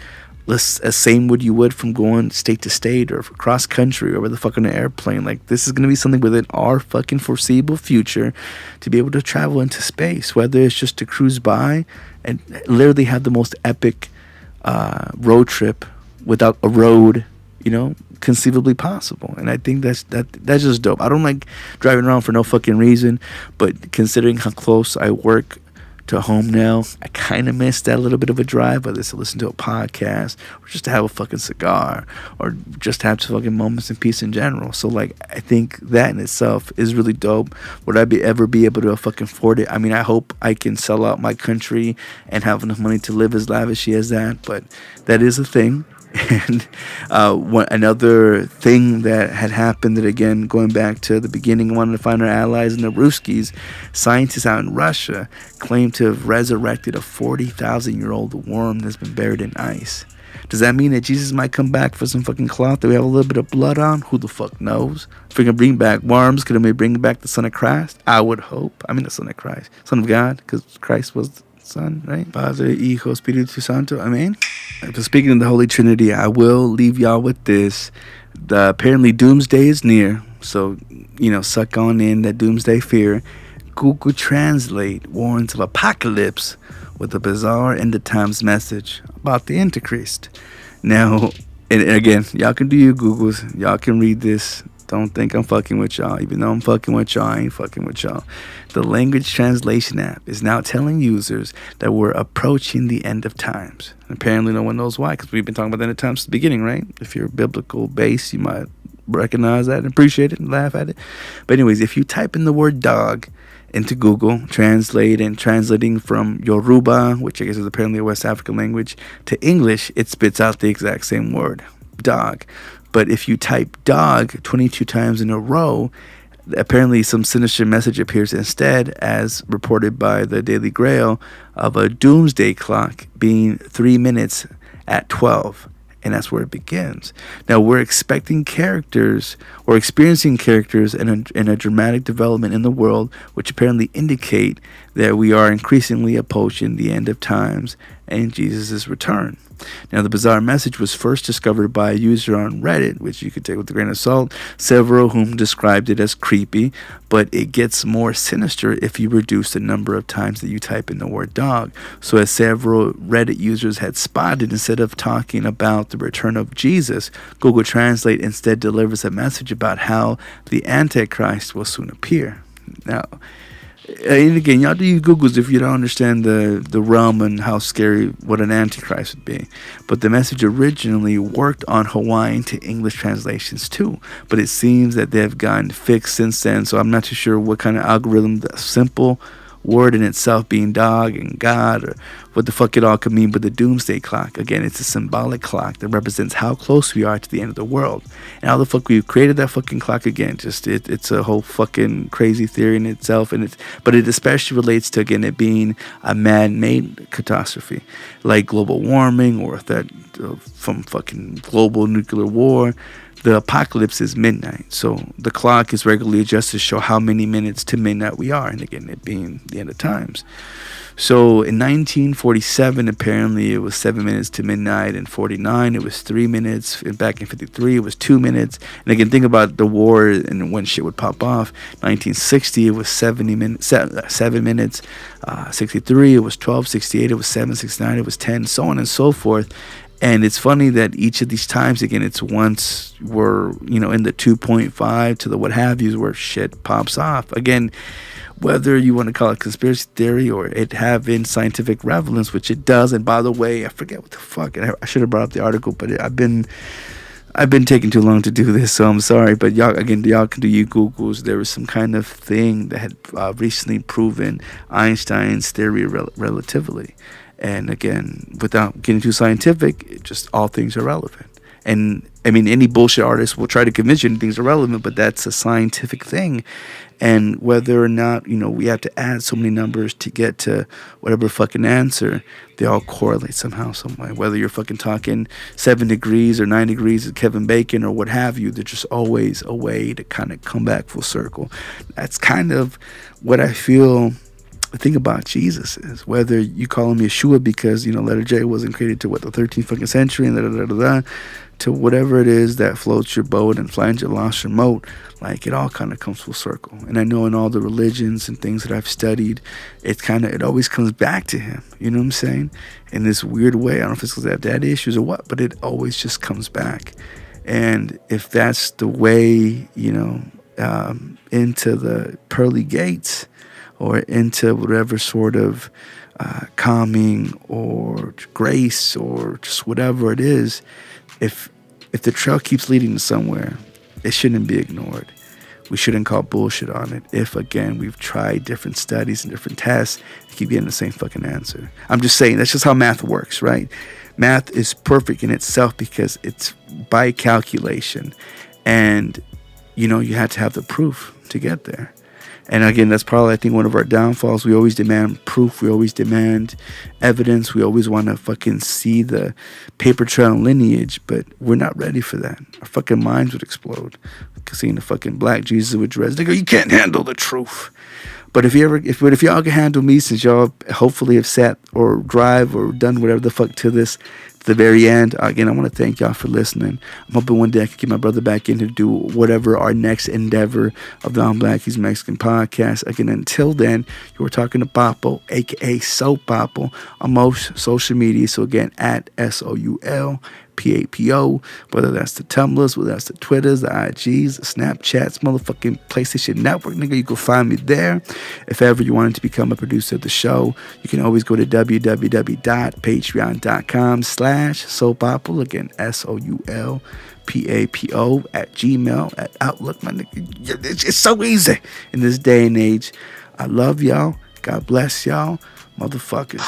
as same would you would from going state to state or cross country or where the fuck on an airplane. Like, this is going to be something within our fucking foreseeable future to be able to travel into space, whether it's just to cruise by and literally have the most epic road trip without a road, conceivably possible. And I think that's just dope. I don't like driving around for no fucking reason, but considering how close I work to home now. I kind of missed that little bit of a drive, whether it's to listen to a podcast or just to have a fucking cigar or just have some fucking moments in peace in general. So like, I think that in itself is really dope. Would I ever be able to fucking afford it? I mean, I hope I can sell out my country and have enough money to live as lavishly as that, but that is a thing. And another thing that had happened, that again, going back to the beginning, wanted to find our allies in the Ruskies, scientists out in Russia claim to have resurrected a 40,000-year-old worm that's been buried in ice. Does that mean that Jesus might come back for some fucking cloth that we have a little bit of blood on? Who the fuck knows? If we can bring back worms, could we bring back the Son of Christ? I would hope. I mean, the Son of Christ. Son of God, because Christ was the Son, right? Padre, Hijo, Espíritu Santo. Amen. So speaking of the Holy Trinity, I will leave y'all with this. Apparently, doomsday is near. So, suck on in that doomsday fear. Google Translate warns of apocalypse with a bizarre end of times message about the Antichrist. Now, and again, y'all can do your Googles. Y'all can read this. Don't think I'm fucking with y'all. Even though I'm fucking with y'all, I ain't fucking with y'all. The language translation app is now telling users that we're approaching the end of times. Apparently no one knows why, because we've been talking about the end of times since the beginning, right? If you're biblical base, you might recognize that and appreciate it and laugh at it. But anyways, if you type in the word dog into Google, translating from Yoruba, which I guess is apparently a West African language, to English, it spits out the exact same word, dog. But if you type dog 22 times in a row, apparently some sinister message appears instead, as reported by the Daily Grail, of a doomsday clock being 3 minutes at 12. And that's where it begins. Now, we're expecting characters or experiencing characters in a dramatic development in the world, which apparently indicate that we are increasingly approaching the end of times and Jesus' return. Now, the bizarre message was first discovered by a user on Reddit, which you could take with a grain of salt, several whom described it as creepy, but it gets more sinister if you reduce the number of times that you type in the word dog. So as several Reddit users had spotted, instead of talking about the return of Jesus, Google Translate instead delivers a message about how the Antichrist will soon appear. Now, and again, y'all do your Googles if you don't understand the realm and how scary what an Antichrist would be. But the message originally worked on Hawaiian to English translations too. But it seems that they've gotten fixed since then. So I'm not too sure what kind of algorithm, the simple word in itself being dog and God, or what the fuck it all could mean. But the doomsday clock, again, it's a symbolic clock that represents how close we are to the end of the world. And how the fuck we created that fucking clock, again, just it's a whole fucking crazy theory in itself. But it especially relates to, again, it being a man-made catastrophe like global warming or that from fucking global nuclear war. The apocalypse is midnight, so the clock is regularly adjusted to show how many minutes to midnight we are, and again, it being the end of times. So in 1947, apparently it was 7 minutes to midnight. In 49, it was 3 minutes. And back in 53, it was 2 minutes. And again, think about the war and when shit would pop off. 1960, it was 7 minutes. 63, it was 12. 68, it was 7. 69, it was 10. So on and so forth. And it's funny that each of these times, again, it's once we're, in the 2.5 to the what have yous where shit pops off. Again, whether you want to call it conspiracy theory or it having scientific relevance, which it does. And by the way, I forget what the fuck, I should have brought up the article, but I've been taking too long to do this, so I'm sorry. But y'all can do your Googles. There was some kind of thing that had recently proven Einstein's theory of relativity. And again, without getting too scientific, just all things are relevant. And I mean, any bullshit artist will try to convince you anything's irrelevant, but that's a scientific thing. And whether or not, we have to add so many numbers to get to whatever fucking answer, they all correlate somehow, some way. Whether you're fucking talking 7 degrees or 9 degrees of Kevin Bacon or what have you, there's just always a way to kind of come back full circle. That's kind of what I feel. The thing about Jesus is, whether you call him Yeshua because, letter J wasn't created to the 13th fucking century and to whatever it is that floats your boat and flies your lost remote, like it all kind of comes full circle. And I know in all the religions and things that I've studied, it always comes back to him. You know what I'm saying? In this weird way. I don't know if it's because they have daddy issues or what, but it always just comes back. And if that's the way, into the pearly gates, or into whatever sort of calming or grace or just whatever it is, if the trail keeps leading to somewhere, it shouldn't be ignored. We shouldn't call bullshit on it if, again, we've tried different studies and different tests to keep getting the same fucking answer. I'm just saying, that's just how math works, right? Math is perfect in itself because it's by calculation. And, you know, you have to have the proof to get there. And again, that's probably, I think, one of our downfalls. We always demand proof. We always demand evidence. We always want to fucking see the paper trail and lineage, but we're not ready for that. Our fucking minds would explode. Seeing the fucking black Jesus with dreads, they go, you can't handle the truth. But if y'all can handle me, since y'all hopefully have sat or drive or done whatever the fuck to the very end, again, I want to thank y'all for listening. I'm hoping one day I can get my brother back in to do whatever our next endeavor of the I'm Black, He's Mexican podcast. Again, until then, you were talking to Papo, aka SoulPapo, on most social media. So again, at SoulPapo, whether that's the Tumblrs, whether that's the Twitters, the IGs, the Snapchats, motherfucking PlayStation Network, nigga, you can find me there. If ever you wanted to become a producer of the show, you can always go to www.patreon.com/SoulPapo. Again, SoulPapo at Gmail, at Outlook, my nigga. It's so easy in this day and age. I love y'all. God bless y'all, motherfuckers.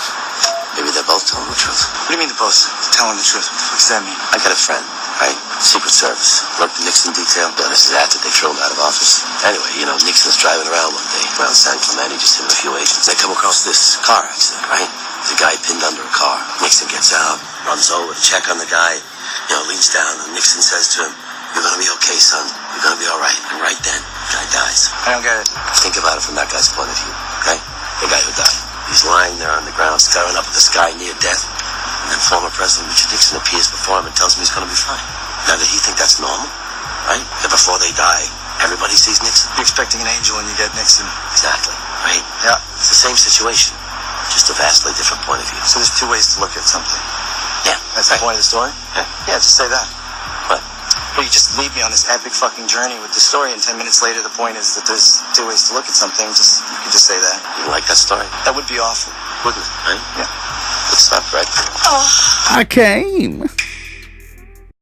Maybe they're both telling the truth. What do you mean the boss telling the truth? What the fuck does that mean? I got a friend, right? Secret Service. Worked the Nixon detail. Yeah, this is after they threw him out of office. Anyway, you know, Nixon's driving around one day around San Clemente, just him and a few agents. They come across this car accident, right? The guy pinned under a car. Nixon gets out, runs over to check on the guy, you know, leans down, and Nixon says to him, "You're gonna be okay, son. You're gonna be all right." And right then, the guy dies. I don't get it. Think about it from that guy's point of view, okay? The guy who died. He's lying there on the ground, staring up at the sky near death. And then former President Richard Nixon appears before him and tells him he's going to be fine. Now, did he think that's normal? Right? That before they die, everybody sees Nixon? You're expecting an angel and you get Nixon. Exactly. Right? Yeah. It's the same situation, just a vastly different point of view. So there's two ways to look at something. Yeah. That's the point of the story? Yeah. Yeah, just say that. What? Well, you just lead me on this epic fucking journey with the story, and 10 minutes later, the point is that there's two ways to look at something. You can just say that. You like that story? That would be awful. Wouldn't it? Right? Yeah. Good stuff, right? iCame.